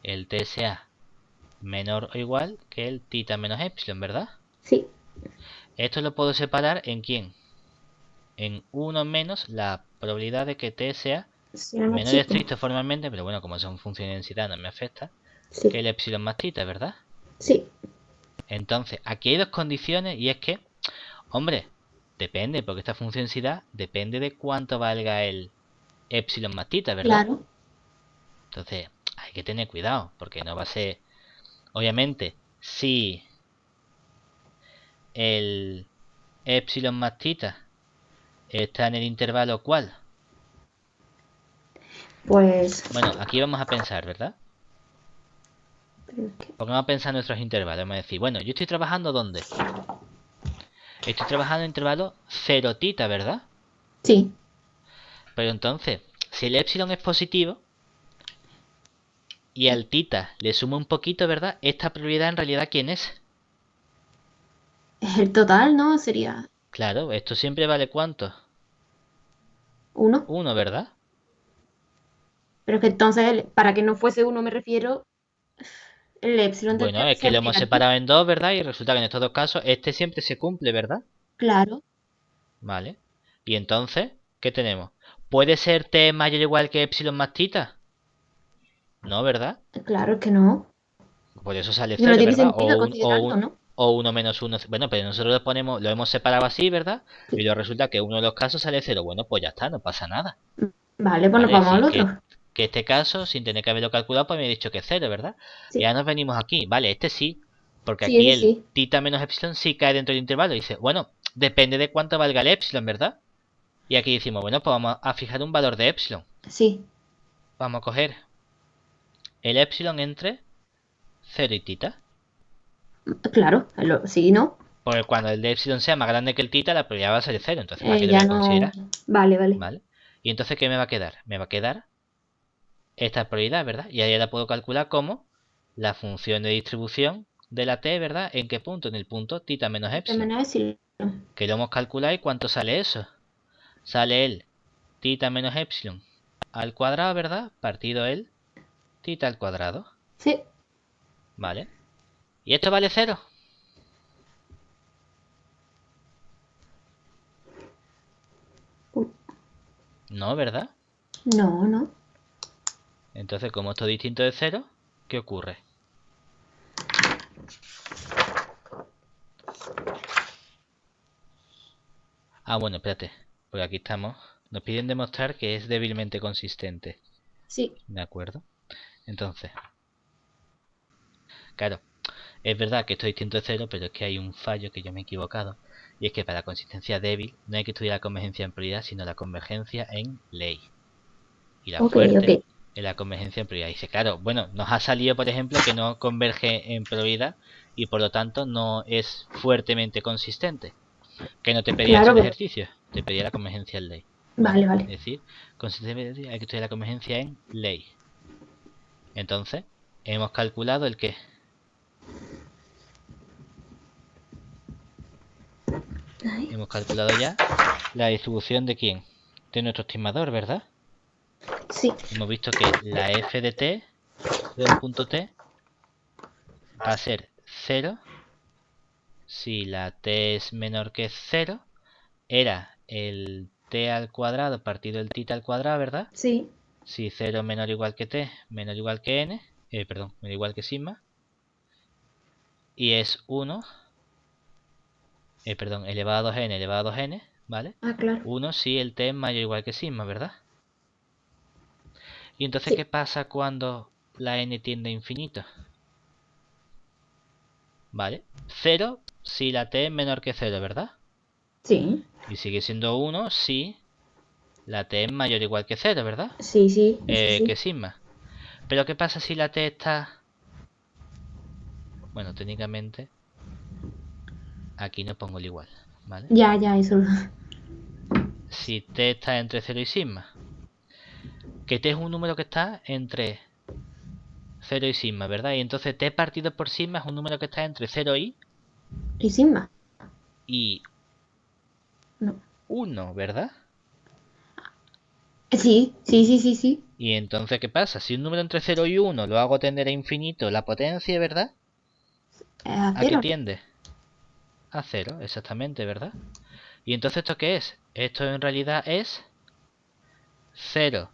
el t sea menor o igual que el tita menos epsilon, ¿verdad? Sí. Esto lo puedo separar en quién. En 1 menos la probabilidad de que t sea Será más menor chico. estricto formalmente, pero bueno, como son funciones de densidad no me afecta, Sí. que el epsilon más tita, ¿verdad? Sí. Entonces, aquí hay dos condiciones y es que, hombre, Depende, porque esta funcionalidad depende de cuánto valga el epsilon más tita, ¿verdad? Claro. Entonces, hay que tener cuidado, porque no va a ser... Obviamente, si el epsilon más tita está en el intervalo ¿cuál? Pues... Bueno, aquí vamos a pensar, ¿verdad? pero es que- Porque vamos a pensar nuestros intervalos. Vamos a decir, bueno, yo estoy trabajando ¿dónde? Estoy trabajando en intervalo 0 tita, ¿verdad? Sí, Pero entonces, si el epsilon es positivo y al tita le suma un poquito, ¿verdad? Esta probabilidad en realidad, ¿quién es? es el total, ¿no? Sería Claro, esto siempre vale ¿cuánto? 1. 1, ¿verdad? Pero es que entonces, para que no fuese 1 me refiero, el epsilon Bueno, tendría que es que lo ser hemos negativo. separado en dos, ¿verdad? Y resulta que en estos dos casos este siempre se cumple, ¿verdad? Claro, Vale. Y entonces, ¿qué tenemos? ¿Puede ser t mayor o igual que epsilon más tita? No, ¿verdad? claro, es que no. Por eso sale Que no 0, tiene ¿verdad? sentido considerarlo, ¿no? O 1 menos 1. Bueno, pero nosotros lo ponemos, lo hemos separado así, ¿verdad? Y Sí. luego resulta que uno de los casos sale 0. Bueno, pues ya está, no pasa nada. Vale, pues nos ¿Vale? Es vamos al decir, otro. que este caso, sin tener que haberlo calculado, pues me he dicho que es 0, ¿verdad? Y Sí, ahora nos venimos aquí. Vale, este sí. Porque sí, aquí ese el sí. tita menos epsilon sí cae dentro del intervalo. Y dice, bueno, depende de cuánto valga el epsilon, ¿verdad? Y aquí decimos, bueno, pues vamos a fijar un valor de epsilon. Sí, Vamos a coger el epsilon entre 0 y tita. claro. Sí, ¿no? Porque cuando el de epsilon sea más grande que el tita, la probabilidad va a ser 0. Entonces, ¿para qué lo voy Ya a no. considerar? Vale, vale. ¿Vale? Y entonces, ¿qué me va a quedar? Me va a quedar esta probabilidad, ¿verdad? Y ahí la puedo calcular como la función de distribución de la t, ¿verdad? ¿En qué punto? En el punto tita menos Este epsilon. menos epsilon. Que lo hemos calculado y ¿cuánto sale eso? Sale el tita menos epsilon al cuadrado, ¿verdad? Partido el tita al cuadrado. Sí. ¿Vale? ¿Y esto vale 0? Uh, No, ¿verdad? No, no. Entonces, como esto es distinto de 0, ¿qué ocurre? Ah, bueno, espérate. Porque aquí estamos. Nos piden demostrar que es débilmente consistente. Sí. ¿De acuerdo? Entonces, claro, es verdad que esto es distinto de 0, pero es que hay un fallo que yo me he equivocado. Y es que para la consistencia débil no hay que estudiar la convergencia en prioridad, sino la convergencia en ley. Y la Ok, ok. fuerte es la convergencia en prioridad. Dice, claro, bueno, nos ha salido, por ejemplo, que no converge en prioridad y por lo tanto no es fuertemente consistente. Que no te pedía eso Claro, en pero... ejercicio, te pedía la convergencia en ley. ¿Vale? Vale, vale. Es decir, consistencia en ley, hay que estudiar la convergencia en ley. Entonces, hemos calculado el qué. Ay, Hemos calculado ya la distribución de quién. De nuestro estimador, ¿verdad? sí. Hemos visto que la f de t, de un punto t, va a ser 0 si la t es menor que 0. Era el t al cuadrado partido el tita al cuadrado, ¿verdad? Sí. Si 0 menor o igual que t, menor o igual que n, perdón, menor o igual que sigma, y es 1, perdón, elevado a 2n, elevado a 2n, ¿vale? Ah, claro. 1 si el t es mayor o igual que sigma, ¿verdad? Y entonces, Sí. ¿qué pasa cuando la n tiende a infinito? ¿Vale? 0 si la t es menor que 0, ¿verdad? Sí. Y sigue siendo 1 si la t es mayor o igual que 0, ¿verdad? Sí, sí. Eso Que sí. sigma. Pero ¿qué pasa si la t está... Bueno, técnicamente aquí no pongo el igual, ¿vale? Ya, ya, eso. Si t está entre 0 y sigma. Que t es un número que está entre 0 y sigma, ¿verdad? Y entonces t partido por sigma es un número que está entre 0 Y sin más. y No. 1, ¿verdad? Sí, sí, sí, sí, sí. Y entonces, ¿qué pasa? Si un número entre 0 y 1 lo hago tender a infinito la potencia, ¿verdad? A ¿A qué cero. tiende? A 0, exactamente, ¿verdad? ¿Y entonces esto qué es? Esto en realidad es 0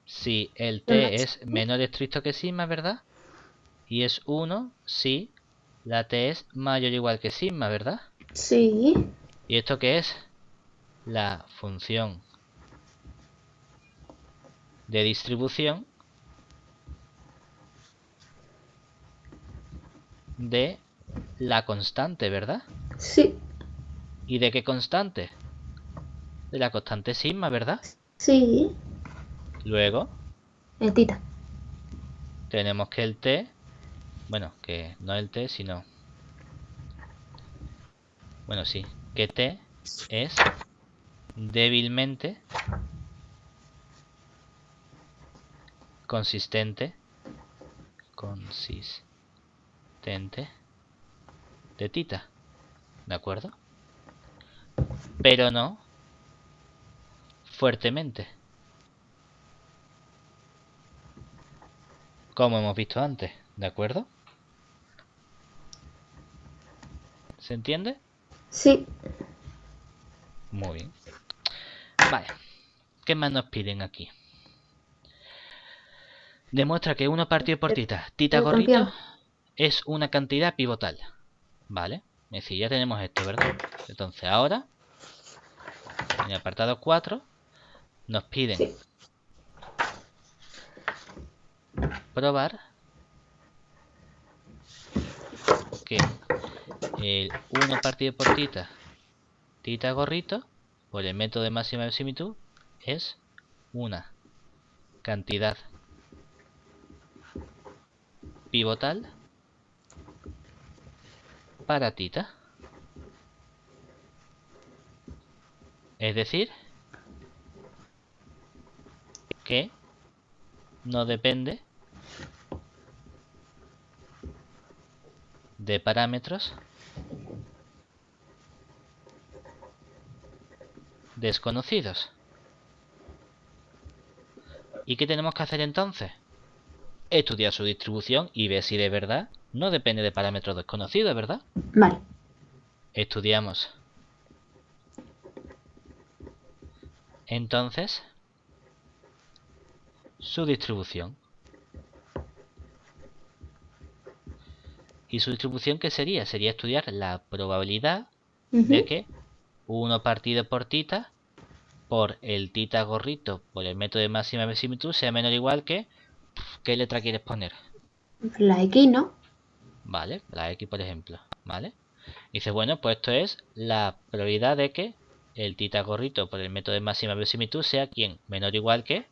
si el El t es máximo. menor estricto que sigma, ¿verdad? Y es 1 si la t es mayor o igual que sigma, ¿verdad? Sí. ¿Y esto qué es? la función de distribución de la constante, ¿verdad? Sí, ¿Y de qué constante? De la constante sigma, ¿verdad? sí. Luego El tita. tenemos que el t, bueno, que no el t, sino, bueno, sí, que t es débilmente consistente de tita, ¿de acuerdo? Pero no fuertemente, como hemos visto antes, ¿de acuerdo? ¿Se entiende? Sí. Muy bien. Vale, ¿qué más nos piden aquí? Demuestra que 1 partido por tita gorrito, Campeón. es una cantidad pivotal. Vale, es decir, ya tenemos esto, ¿verdad? Entonces ahora, en el apartado 4, nos piden Sí. probar que el 1 partido por tita gorrito, por el método de máxima verosimilitud, es una cantidad pivotal para tita. Es decir, que no depende de parámetros desconocidos. ¿Y qué tenemos que hacer entonces? Estudiar su distribución y ver si de verdad no depende de parámetros desconocidos, ¿verdad? Vale. Estudiamos entonces su distribución. ¿Y su distribución qué sería? Sería estudiar la probabilidad de que 1 partido por tita por el tita gorrito por el método de máxima verosimilitud sea menor o igual que... ¿Qué letra quieres poner? La X, ¿no? Vale, la X por ejemplo, ¿vale? Dice, bueno, pues esto es la probabilidad de que el tita gorrito por el método de máxima verosimilitud sea ¿quién? Menor o igual que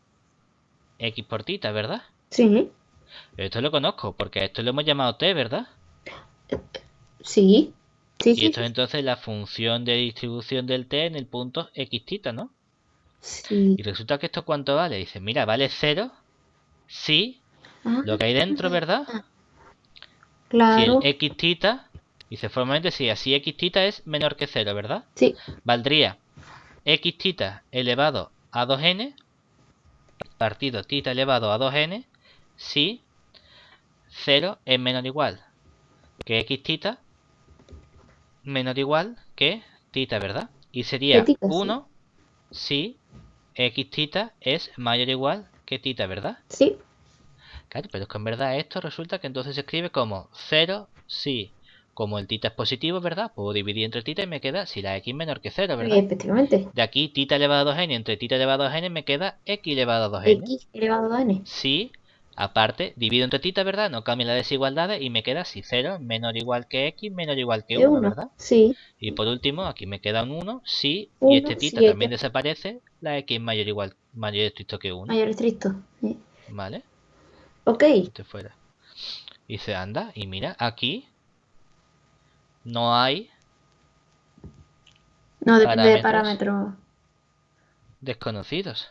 X por tita, ¿verdad? Sí. Esto lo conozco, porque a esto lo hemos llamado t, ¿verdad? Sí. Sí, Y sí, esto es sí. entonces la función de distribución del t en el punto x tita, ¿no? Sí. Y resulta que esto ¿cuánto vale? Dice, mira, vale 0 si Ah, lo que hay dentro, ¿verdad? Si el claro. x tita, dice formalmente si así x tita es menor que 0, ¿verdad? Sí. Valdría x tita elevado a 2n partido tita elevado a 2n si 0 es menor o igual que x tita menor o igual que tita, ¿verdad? Y sería Ética, sí. 1 si x tita es mayor o igual que tita, ¿verdad? Sí. Claro, pero es que en verdad esto resulta que entonces se escribe como 0 si, como el tita es positivo, ¿verdad? Puedo dividir entre tita y me queda si la x menor que 0, ¿verdad? Efectivamente. De aquí tita elevado a 2n entre tita elevado a 2n me queda x elevado a 2n. X elevado a n. Si, aparte, divido entre tita, ¿verdad? No cambia las desigualdades y me queda si 0 menor o igual que x menor o igual que Que 1, 1. ¿verdad? Sí. Y por último, aquí me queda un 1 si, y este 1, tita sí, también X desaparece, la x es mayor o igual, mayor estricto que 1, mayor estricto. Sí. ¿vale? Ok. Este fuera. Y se anda, y mira, aquí no hay No depende de parámetros parámetros. desconocidos.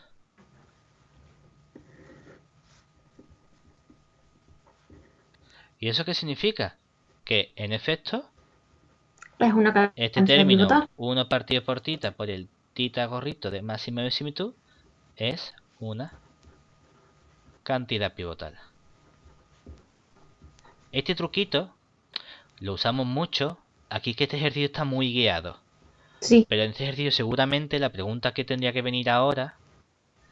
¿Y eso qué significa? Que, en efecto, Es una este cantidad término pivotal. 1 partido por tita por el tita gorrito de máxima verosimilitud es una cantidad pivotal. Este truquito lo usamos mucho. Aquí que este ejercicio está muy guiado. Sí. Pero en este ejercicio seguramente la pregunta que tendría que venir ahora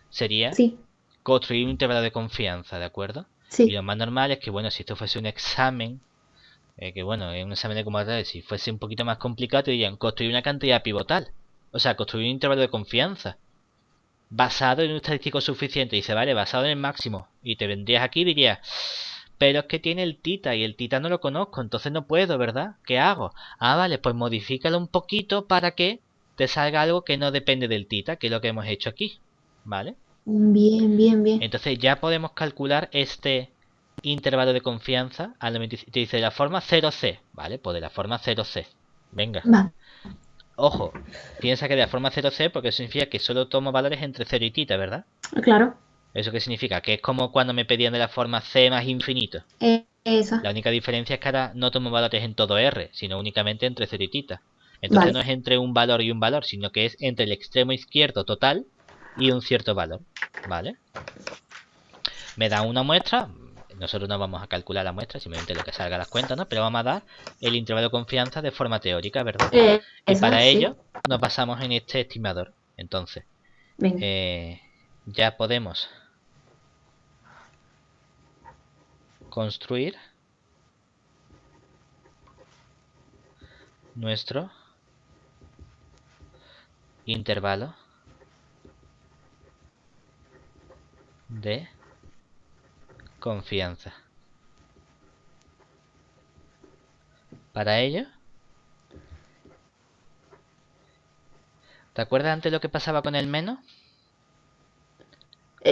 sería Sí. construir un intervalo de confianza, ¿de acuerdo? Y Sí. lo más normal es que, bueno, si esto fuese un examen, que bueno, es un examen de como tal, si fuese un poquito más complicado, te dirían construir una cantidad pivotal. O sea, construir un intervalo de confianza basado en un estadístico suficiente. Y dice, vale, basado en el máximo. Y te vendrías aquí y dirías, pero es que tiene el tita y el tita no lo conozco, entonces no puedo, ¿verdad? ¿Qué hago? Ah, vale, pues modifícalo un poquito para que te salga algo que no depende del tita, que es lo que hemos hecho aquí, ¿vale? Bien, bien, bien. Entonces ya podemos calcular este intervalo de confianza. Te dice de la forma 0C, ¿vale? Pues de la forma 0C. Venga. Va, Ojo, piensa que de la forma 0C porque eso significa que solo tomo valores entre 0 y tita, ¿verdad? claro. ¿Eso qué significa? Que es como cuando me pedían de la forma C más infinito. Esa. La única diferencia es que ahora no tomo valores en todo R, sino únicamente entre 0 y tita. Entonces Vale. no es entre un valor y un valor, sino que es entre el extremo izquierdo total y un cierto valor. ¿Vale? Me da una muestra. Nosotros no vamos a calcular la muestra, simplemente lo que salga a las cuentas, ¿no? Pero vamos a dar el intervalo de confianza de forma teórica, ¿verdad? Y Esa, para sí. ello nos basamos en este estimador. Entonces, Venga. ya podemos construir nuestro intervalo de confianza. Para ello, ¿te acuerdas antes lo que pasaba con el menos?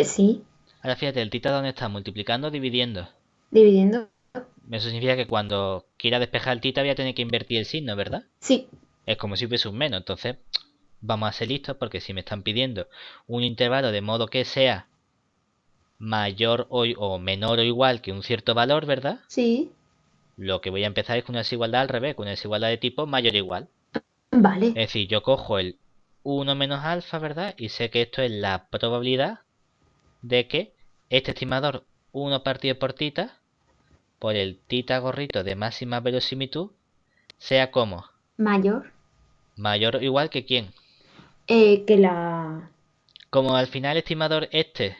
Sí. Ahora fíjate, el tita dónde está, multiplicando, dividiendo. Dividiendo. Eso significa que cuando quiera despejar el tita voy a tener que invertir el signo, ¿verdad? Sí. Es como si hubiese un menos, entonces vamos a ser listos porque si me están pidiendo un intervalo de modo que sea mayor o menor o igual que un cierto valor, ¿verdad? Sí. Lo que voy a empezar es con una desigualdad al revés, con una desigualdad de tipo mayor o igual. Vale. Es decir, yo cojo el 1 menos alfa, ¿verdad? Y sé que esto es la probabilidad de que este estimador 1 partido por tita por el tita gorrito de máxima verosimilitud sea como Mayor. mayor o igual que quién. Que la. Como al final el estimador este,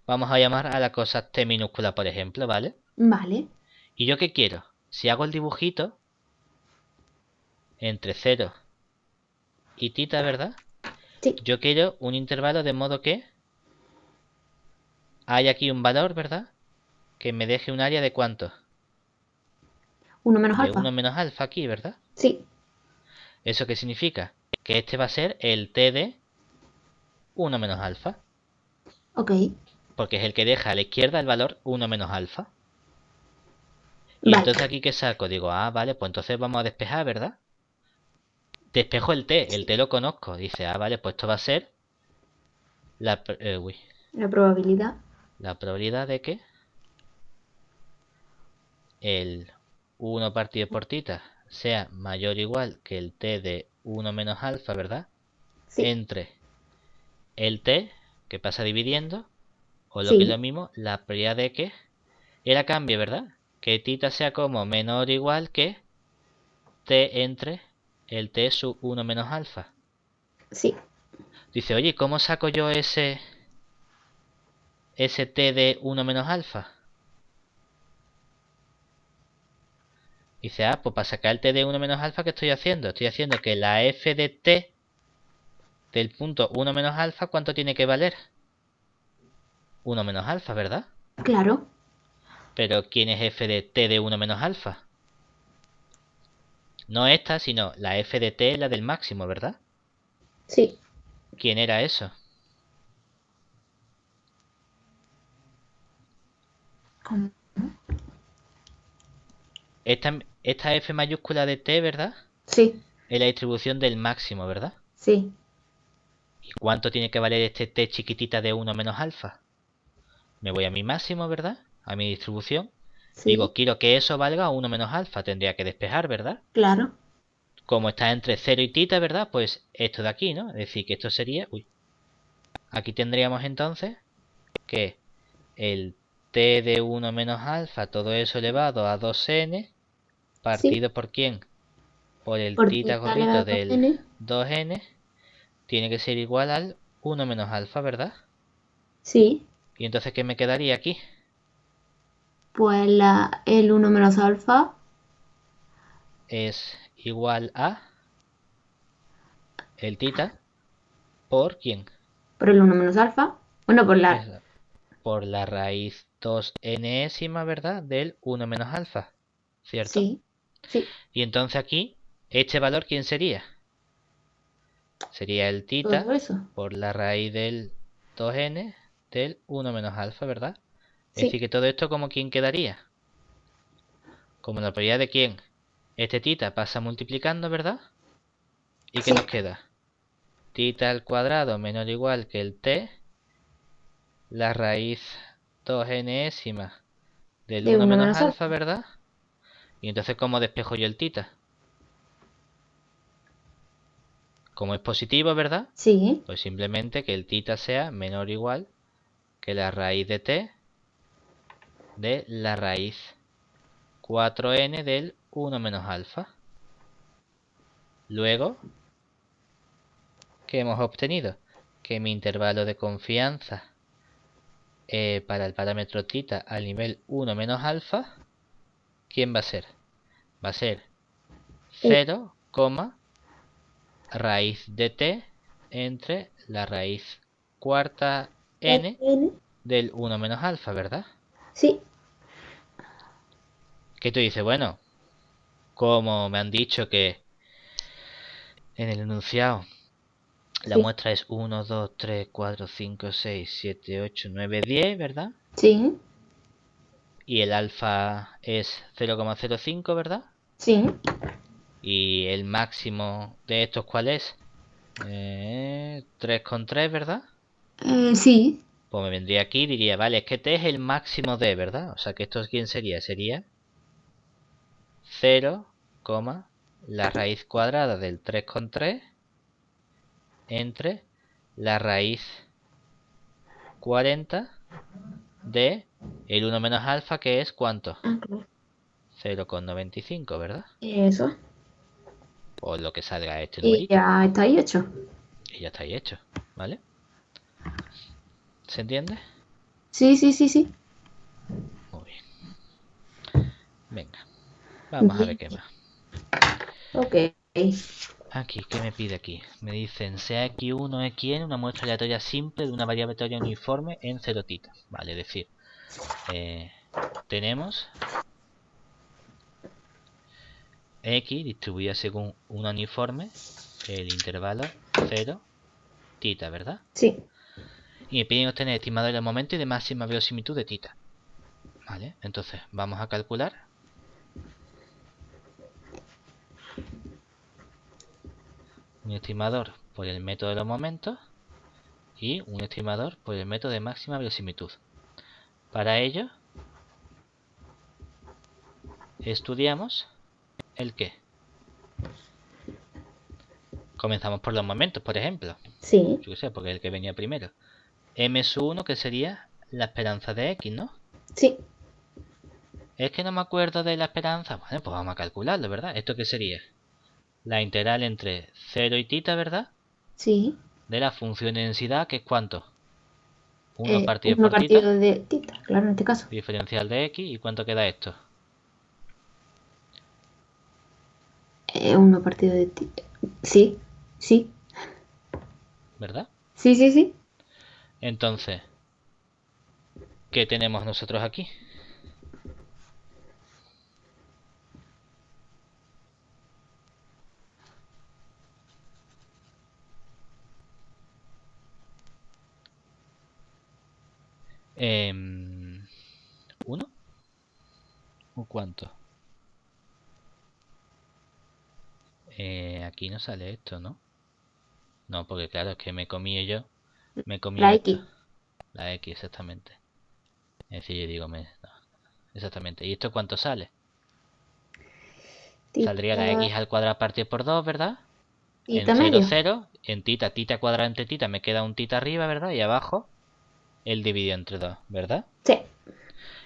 vamos a llamar a la cosa t minúscula, por ejemplo, ¿vale? Vale. ¿Y yo qué quiero? Si hago el dibujito entre 0 y tita, ¿verdad? Sí. Yo quiero un intervalo de modo que hay aquí un valor, ¿verdad? Que me deje un área de ¿cuánto? Uno menos De alfa. 1 menos alfa aquí, ¿verdad? Sí. ¿Eso qué significa? Que este va a ser el t de 1 menos alfa. Ok. Porque es el que deja a la izquierda el valor 1 menos alfa. Y Vale. entonces aquí que saco, digo, ah, vale, pues entonces vamos a despejar, ¿verdad? Despejo el Sí. t lo conozco. Dice, ah, vale, pues esto va a ser La probabilidad. la probabilidad de que el 1 partido por tita sea mayor o igual que el t de 1 menos alfa, ¿verdad? Sí. Entre el t, que pasa dividiendo, o lo que es Sí. lo mismo, la probabilidad de que era cambio, ¿verdad? Que tita sea como menor o igual que t entre el t sub 1 menos alfa. Sí. Dice, oye, ¿cómo saco yo ese t de 1 menos alfa? Dice, ah, pues para sacar el t de 1 menos alfa, ¿qué estoy haciendo? Estoy haciendo que la f de t del punto 1 menos alfa, ¿cuánto tiene que valer? 1 menos alfa, ¿verdad? Claro. Pero ¿quién es f de t de 1 menos alfa? No esta, sino la f de t, la del máximo, ¿verdad? Sí. ¿Quién era eso? ¿Cómo? Esta f mayúscula de t, ¿verdad? Sí. Es la distribución del máximo, ¿verdad? Sí. ¿Y cuánto tiene que valer este t chiquitita de 1 menos alfa? Me voy a mi máximo, ¿verdad? A mi distribución. Sí. Digo, quiero que eso valga 1 menos alfa. Tendría que despejar, ¿verdad? Claro. Como está entre 0 y tita, ¿verdad? Pues esto de aquí, ¿no? Es decir, que esto sería... Uy. Aquí tendríamos entonces que el t de 1 menos alfa, todo eso elevado a 2n, Sí. partido por quién? Por el Por tita tita gorrito elevado a del n. 2n, tiene que ser igual al 1 menos alfa, ¿verdad? Sí. Y entonces, ¿qué me quedaría aquí? Pues el uno menos alfa. Es igual a el tita por ¿quién? Por el 1 menos alfa. Bueno, por la... Es por la raíz 2 enésima, ¿verdad? Del 1 menos alfa, ¿cierto? Sí, sí, Y entonces aquí, ¿este valor quién sería? Sería el todo tita eso. por la raíz del 2n del 1 menos alfa, ¿verdad? Es Sí, decir, que todo esto como quién quedaría. Como la probabilidad de quién. Este tita pasa multiplicando, ¿verdad? ¿Y qué sí. nos queda? Tita al cuadrado menor o igual que el t, la raíz 2 enésima del De 1 1 menos menos alfa, alfa. ¿verdad? Y entonces, ¿cómo despejo yo el tita? Como es positivo, ¿verdad? Sí. Pues simplemente que el tita sea menor o igual que la raíz de t de la raíz 4n del 1 menos alfa. Luego, ¿qué hemos obtenido? Que mi intervalo de confianza para el parámetro tita al nivel 1 menos alfa, ¿quién va a ser? Va a ser 0, raíz de t entre la raíz cuarta n N. del 1 menos alfa, ¿verdad? Sí, Que tú dices, bueno, como me han dicho que en el enunciado la sí, muestra es 1, 2, 3, 4, 5, 6, 7, 8, 9, 10, ¿verdad? sí, Y el alfa es 0,05, ¿verdad? sí. Y el máximo de estos, ¿cuál es? 3,3, ¿verdad? Sí. Pues me vendría aquí y diría, vale, es que t es el máximo de, ¿verdad? O sea que esto, ¿quién sería? Sería 0, la raíz cuadrada del 3,3 entre la raíz 40 de el 1 menos alfa, que es ¿cuánto? Ah, claro. 0,95, ¿verdad? Eso. O lo que salga este Y numerito. ya está ahí hecho. Y ya está ahí hecho, ¿vale? ¿Se entiende? Sí, sí, sí, sí. Muy bien. Venga, vamos a ver Bien. qué más. Ok. Aquí, ¿qué me pide aquí? Me dicen, sea x1 xn una muestra aleatoria simple de una variable aleatoria uniforme en 0 tita. Vale, es decir, tenemos x distribuida según una uniforme, el intervalo 0 tita, ¿verdad? Sí. Y me piden obtener estimadores de momento y de máxima verosimilitud de tita. Vale, entonces vamos a calcular un estimador por el método de los momentos y un estimador por el método de máxima verosimilitud. Para ello, estudiamos el qué. Comenzamos por los momentos, por ejemplo. Sí. Yo qué sé, porque es el que venía primero. M1, que sería la esperanza de X, ¿no? Sí. Es que no me acuerdo de la esperanza. Bueno, pues vamos a calcularlo, ¿verdad? ¿Esto qué sería? La integral entre 0 y tita, ¿verdad? Sí. De la función de densidad, que es ¿cuánto? 1 partido Uno por tita, partido de tita, claro, en este caso. diferencial de X. ¿Y cuánto queda esto? Uno partido de tita. Sí. Sí. ¿Verdad? Sí, sí, sí. Entonces, ¿qué tenemos nosotros aquí? ¿Uno? ¿O cuánto? Aquí no sale esto, ¿no? No, porque claro, es que me comí yo. Me he comido La esto. X. La X, exactamente. Es decir, yo digo, no, exactamente. ¿Y esto cuánto sale? Saldría Tita, la X al cuadrado partido por 2, ¿verdad? En tita 0, medio. 0. En tita, tita cuadrada entre tita, me queda un tita arriba, ¿verdad? Y abajo, el dividido entre 2, ¿verdad? Sí.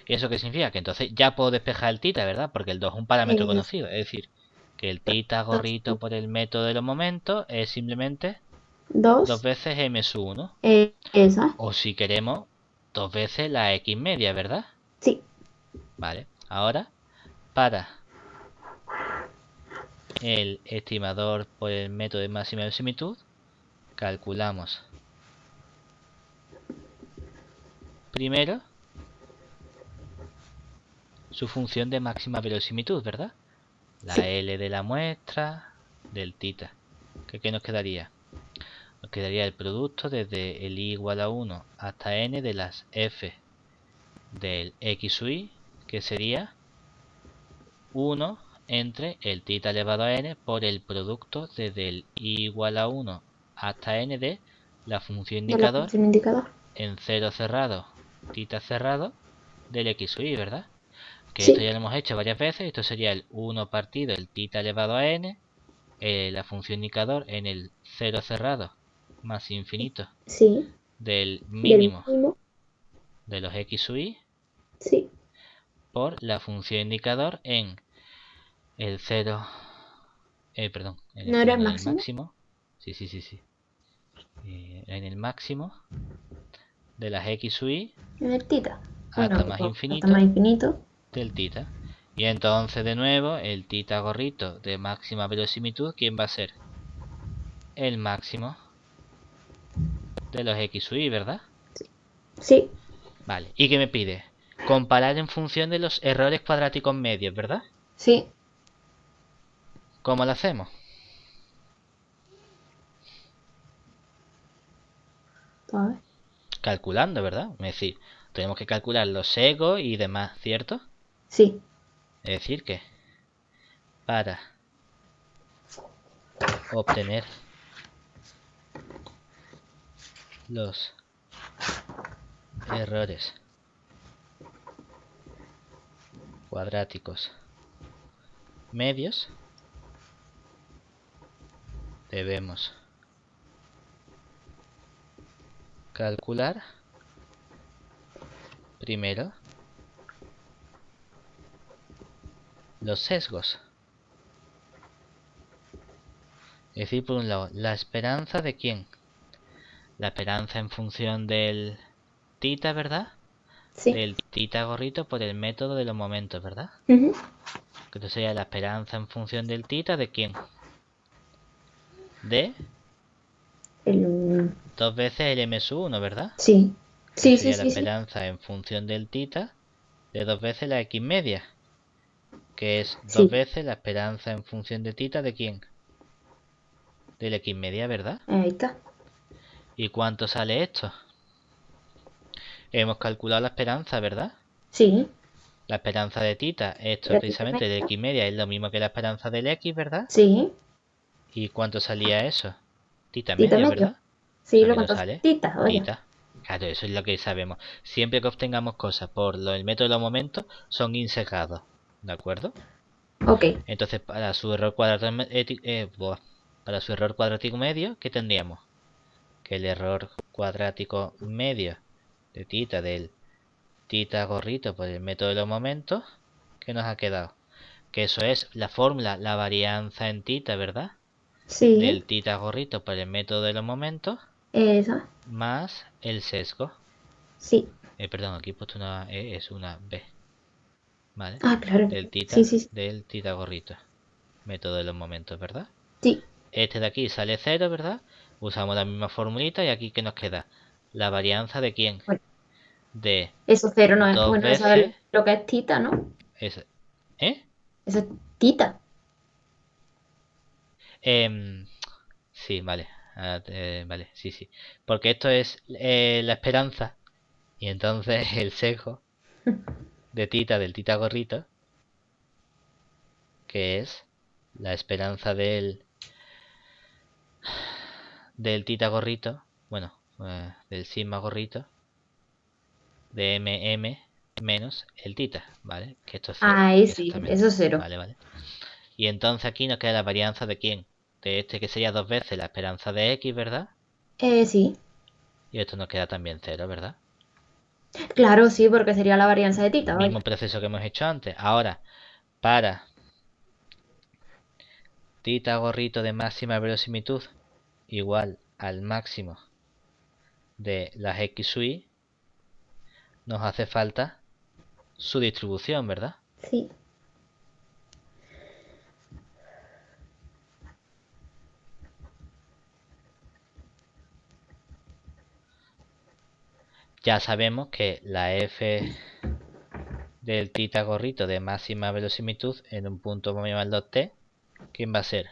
¿Y eso qué significa? Que entonces ya puedo despejar el tita, ¿verdad? Porque el 2 es un parámetro Es conocido. Es decir, que el tita dos. gorrito por el método de los momentos es simplemente 2 Dos. veces m sub 1. Esa. O si queremos, 2 veces la x media, ¿verdad? Sí. Vale. Ahora, para el estimador por el método de máxima verosimilitud, calculamos primero su función de máxima verosimilitud, ¿verdad? La Sí. L de la muestra del tita. ¿Qué nos quedaría? Nos quedaría el producto desde el i igual a 1 hasta n de las f del x sub i, que sería 1 entre el tita elevado a n por el producto desde el i igual a 1 hasta n de la función De la indicador función indicador. en 0 cerrado, tita cerrado del x sub i, ¿verdad? Que esto Sí. ya lo hemos hecho varias veces. Esto sería el 1 partido el tita elevado a n, la función indicador en el 0 cerrado más infinito Sí. del Del mínimo mínimo. de los x sub i Sí. por la función indicador en el 0, perdón, ¿No era el perdón, en el máximo? máximo, sí, sí, sí, sí, en el máximo de las x sub i En el tita. hasta Bueno, más pues, hasta más infinito infinito. del tita. Y entonces de nuevo el tita gorrito de máxima verosimilitud, ¿quién va a ser? El máximo de los x sub i, ¿verdad? Sí. Vale, ¿y qué me pide? Comparar en función de los errores cuadráticos medios, ¿verdad? Sí. ¿Cómo lo hacemos? A ver. Calculando, ¿verdad? Es decir, tenemos que calcular los sesgos y demás, ¿cierto? Sí. Es decir, que para obtener los errores cuadráticos medios, debemos calcular primero los sesgos. Es decir, por un lado, la esperanza de quién. La esperanza en función del tita, ¿verdad? Sí. Del tita gorrito por el método de los momentos, ¿verdad? Ujú. Que esto sería la esperanza en función del tita de quién. De El... dos veces el m sub 1, ¿verdad? Sí. Que Sí, sí, sería la sí, sí. esperanza en función del tita de dos veces la x media. Que es dos Sí. veces la esperanza en función de tita de quién. Del x media, ¿verdad? Ahí está. ¿Y cuánto sale esto? Hemos calculado la esperanza, ¿verdad? Sí. La esperanza de tita, esto Era tita precisamente de media. x media es lo mismo que la esperanza del x, ¿verdad? Sí. ¿Y cuánto salía eso? Tita Tita medio, medio. ¿verdad? O Sí, sea lo que nos contó sale tita, oye. tita. Claro, eso es lo que sabemos. Siempre que obtengamos cosas por el método de los momentos, son insecados. ¿De acuerdo? Ok. Entonces, para su error cuadrático, para su error cuadrático medio, ¿qué tendríamos? Que el error cuadrático medio de tita del tita gorrito por el método de los momentos, ¿qué nos ha quedado? Que eso es la fórmula, la varianza en tita, ¿verdad? Sí. Del tita gorrito por el método de los momentos, Esa. más el sesgo. Sí. Perdón, aquí he puesto una E, es una B, ¿vale? Ah, claro. Del Sí, tita, sí, sí. del tita gorrito. Método de los momentos, ¿verdad? Sí. Este de aquí sale 0, ¿verdad? Usamos la misma formulita y aquí ¿qué nos queda? La varianza de quién? Bueno, De eso cero no es. dos Bueno, eso es veces lo que es tita, ¿no? es, ¿eh? Eso es tita. Em, sí, vale. Vale, sí, sí. Porque esto es la esperanza y entonces el sesgo de tita del tita gorrito, que es la esperanza del tita gorrito, bueno, del sigma gorrito, de mm menos el tita, ¿vale? Que esto es cero, Ahí sí, exactamente. eso es cero. Vale, vale. Y entonces aquí nos queda la varianza de quién. De este que sería dos veces la esperanza de x, ¿verdad? Sí. Y esto nos queda también cero, ¿verdad? Claro, sí, porque sería la varianza de tita, Mismo vaya. proceso que hemos hecho antes. Ahora, para tita gorrito de máxima verosimilitud igual al máximo de las x sub i, nos hace falta su distribución, ¿verdad? Sí. ya sabemos que la f del tita gorrito de máxima verosimilitud en un punto, vamos a llamarlo t, ¿quién va a ser?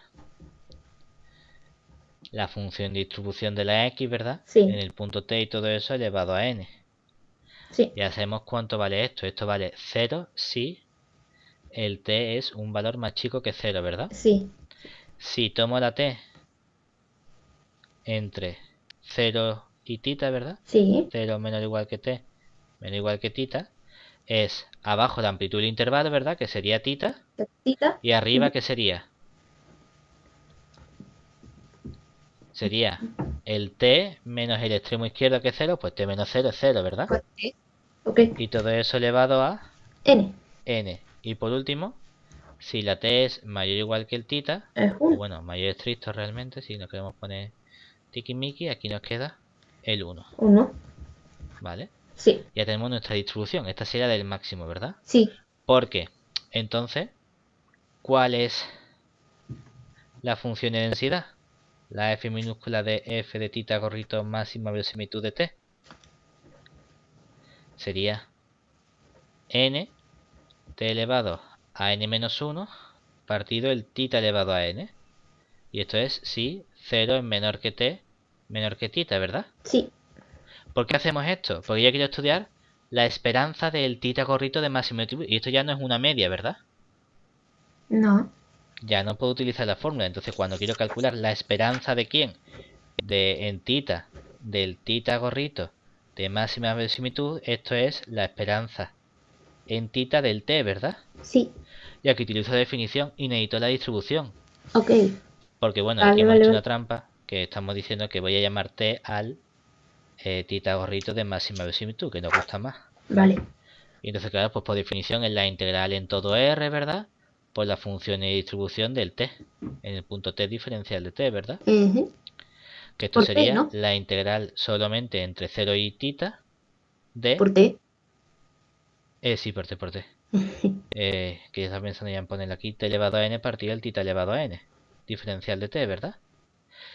La función de distribución de la x, ¿verdad? En Sí, el punto t y todo eso elevado a n. sí, Ya sabemos cuánto vale esto. Esto vale 0 si el t es un valor más chico que 0, ¿verdad? sí, Si tomo la t entre 0 y tita, ¿verdad? sí. 0 menor o igual que t, menor o igual que tita, es abajo la amplitud del intervalo, ¿verdad? Que sería tita. Tita. Y arriba, Ujú. ¿qué sería? Sería el t menos el extremo izquierdo que es 0, pues t menos 0 es 0, ¿verdad? Pues sí. Ok. Y todo eso elevado a N n. Y por último, si la t es mayor o igual que el tita, es o 1. bueno, mayor estricto realmente, si no queremos poner tiquismiqui, aquí nos queda el 1, 1. ¿vale? Sí, Ya tenemos nuestra distribución. Esta sería del máximo, ¿verdad? sí. Porque, entonces, ¿cuál es la función de densidad? La f minúscula de f de tita gorrito máxima verosimilitud de t. Sería n t elevado a n menos 1 partido el tita elevado a n. Y esto es si 0 es menor que t, menor que tita, ¿verdad? Sí. ¿Por qué hacemos esto? Porque yo quiero estudiar la esperanza del tita gorrito de máxima verosimilitud. Y esto ya no es una media, ¿verdad? No. Ya no puedo utilizar la fórmula. Entonces, cuando quiero calcular la esperanza de quién, de en tita, del tita gorrito de máxima verosimilitud, esto es la esperanza en tita del t, ¿verdad? Sí. Y aquí utilizo la definición y necesito la distribución. Ok. Porque bueno, aquí Vale, hemos vale, hecho una vale. trampa que estamos diciendo que voy a llamar t al tita gorrito de máxima verosimilitud, que nos gusta más. Vale. Y entonces, claro, pues por definición es la integral en todo r, ¿verdad? Por la función de distribución del t, en el punto t diferencial de t, ¿verdad? Ujú. Que esto Por T, sería ¿no? la integral solamente entre 0 y tita de... Por T. sí, por t. Que está pensando ya en ponerle aquí t elevado a n partido del tita elevado a n. Diferencial de t, ¿verdad?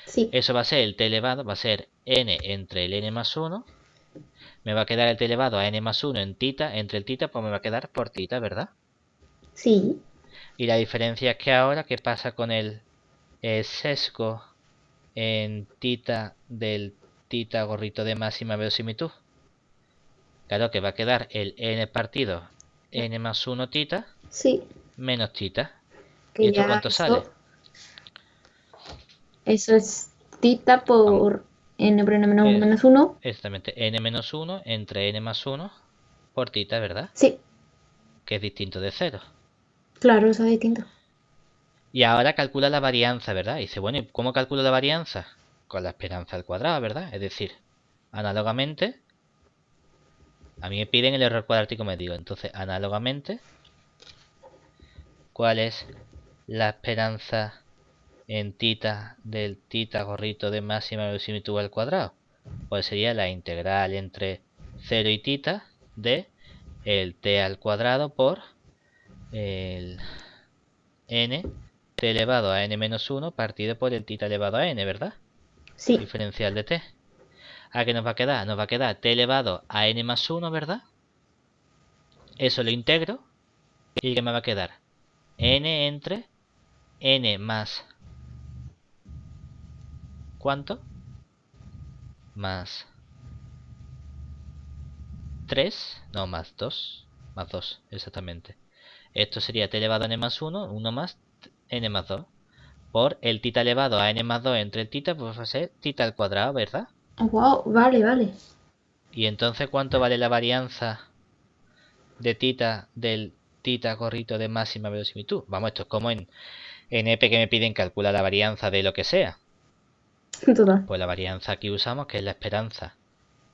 Sí. Eso va a ser el t elevado, va a ser n entre el n más 1. Me va a quedar el t elevado a n más 1 en tita, entre el tita, pues me va a quedar por tita, ¿verdad? Sí. Y la diferencia es que ahora, ¿qué pasa con el sesgo en tita del tita gorrito de máxima verosimilitud? Claro que va a quedar el n partido n más 1 tita Sí. menos tita. ¿Y Que esto ya cuánto sale? eso es tita Vamos, por n por n menos 1 es menos 1. exactamente n menos 1 entre n más 1 por tita, ¿verdad? Sí. Que es distinto de 0. Claro, eso es distinto. Y ahora calcula la varianza, ¿verdad? Y dice, bueno, ¿y cómo calculo la varianza? Con la esperanza al cuadrado, ¿verdad? Es decir, análogamente, a mí me piden el error cuadrático medio. Entonces, análogamente, ¿cuál es la esperanza en tita del tita gorrito de máxima verosimilitud al cuadrado? Pues sería la integral entre 0 y tita de el t al cuadrado por el n t elevado a n menos 1 partido por el tita elevado a n, ¿verdad? Sí. Diferencial de t. ¿A qué nos va a quedar? Nos va a quedar t elevado a n más 1, ¿verdad? Eso lo integro. ¿Y qué me va a quedar? N entre n más... ¿Cuánto? Más 3. No, más 2. Más 2, exactamente. Esto sería t elevado a n más 1, 1 más n más 2. Por el tita elevado a n más 2 entre el tita, pues va a ser tita al cuadrado, ¿verdad? Wow, vale, vale. Y entonces, ¿cuánto vale la varianza de tita del tita gorrito de máxima verosimilitud? Vamos, esto es como en EP que me piden calcular la varianza de lo que sea. Total. Pues la varianza que usamos, que es la esperanza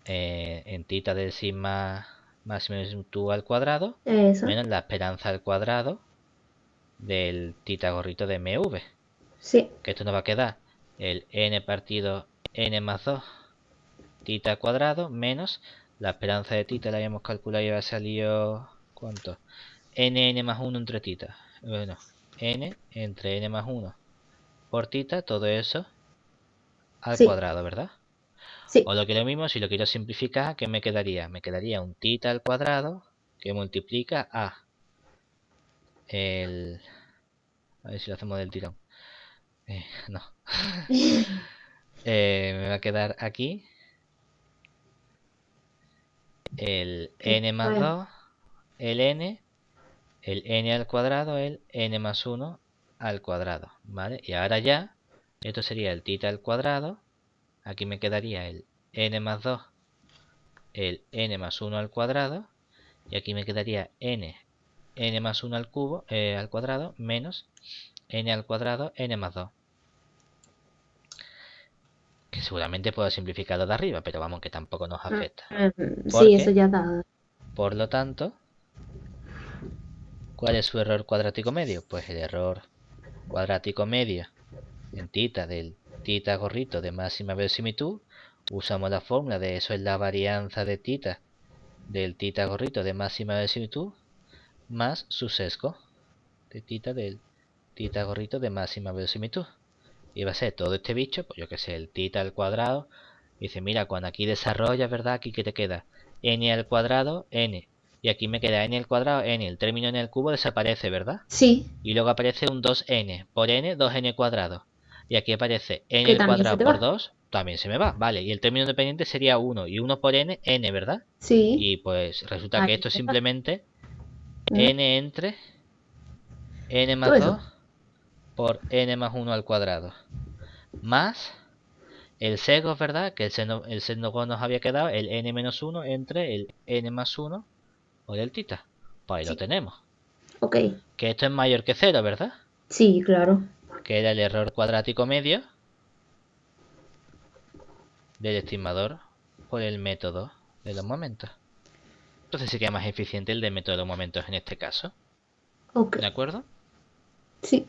en tita del sigma máxima verosimilitud al cuadrado, Eso. menos la esperanza al cuadrado del tita gorrito de MV. Sí. Que esto nos va a quedar el n partido n más 2 tita al cuadrado menos la esperanza de tita, la habíamos calculado y había salido... ¿Cuánto? N más 1 entre tita. Bueno, n entre n más 1 por tita, todo eso al Sí. cuadrado, ¿verdad? Sí. O lo que es lo mismo, si lo quiero simplificar, ¿qué me quedaría? Me quedaría un tita al cuadrado que multiplica a el... A ver si lo hacemos del tirón. No. Me va a quedar aquí el n más Pues, 2, el n al cuadrado, el n más 1 al cuadrado, ¿vale? Y ahora ya, esto sería el tita al cuadrado. Aquí me quedaría el n más 2, el n más 1 al cuadrado. Y aquí me quedaría n más 1 al cubo, al cuadrado, menos n al cuadrado, n más 2. Que seguramente puedo simplificarlo de arriba, pero vamos, que tampoco nos afecta. sí, eso Porque, ya da. por lo tanto, ¿cuál es su error cuadrático medio? Pues el error cuadrático medio en tita del tita gorrito de máxima verosimilitud. Usamos la fórmula de eso, es la varianza de tita del tita gorrito de máxima verosimilitud más su sesgo de tita del tita gorrito de máxima verosimilitud. Y va a ser todo este bicho, pues yo que sé, el tita al cuadrado. Dice, mira, cuando aquí desarrollas, ¿verdad? Aquí que te queda n al cuadrado, n. Y aquí me queda n al cuadrado, n. El término n al cubo desaparece, ¿verdad? Sí, Y luego aparece un 2n. Por n, 2n cuadrado. Y aquí aparece n que al también se cuadrado te por va. 2, también se me va. Vale, y el término dependiente sería 1. Y 1 por n, n, ¿verdad? Sí, Y pues resulta que ahí esto es está. simplemente Mm, n entre n todo más eso. 2 por n más 1 al cuadrado. Más el sesgo, ¿verdad? Que el seno nos había quedado el n menos 1 entre el n más 1 por el tita. Pues ahí lo Sí. tenemos. Ok. Que esto es mayor que 0, ¿verdad? Sí, claro. Que era el error cuadrático medio del estimador por el método de los momentos. Entonces sería más eficiente el de método de los momentos en este caso. Ok. ¿De acuerdo? Sí.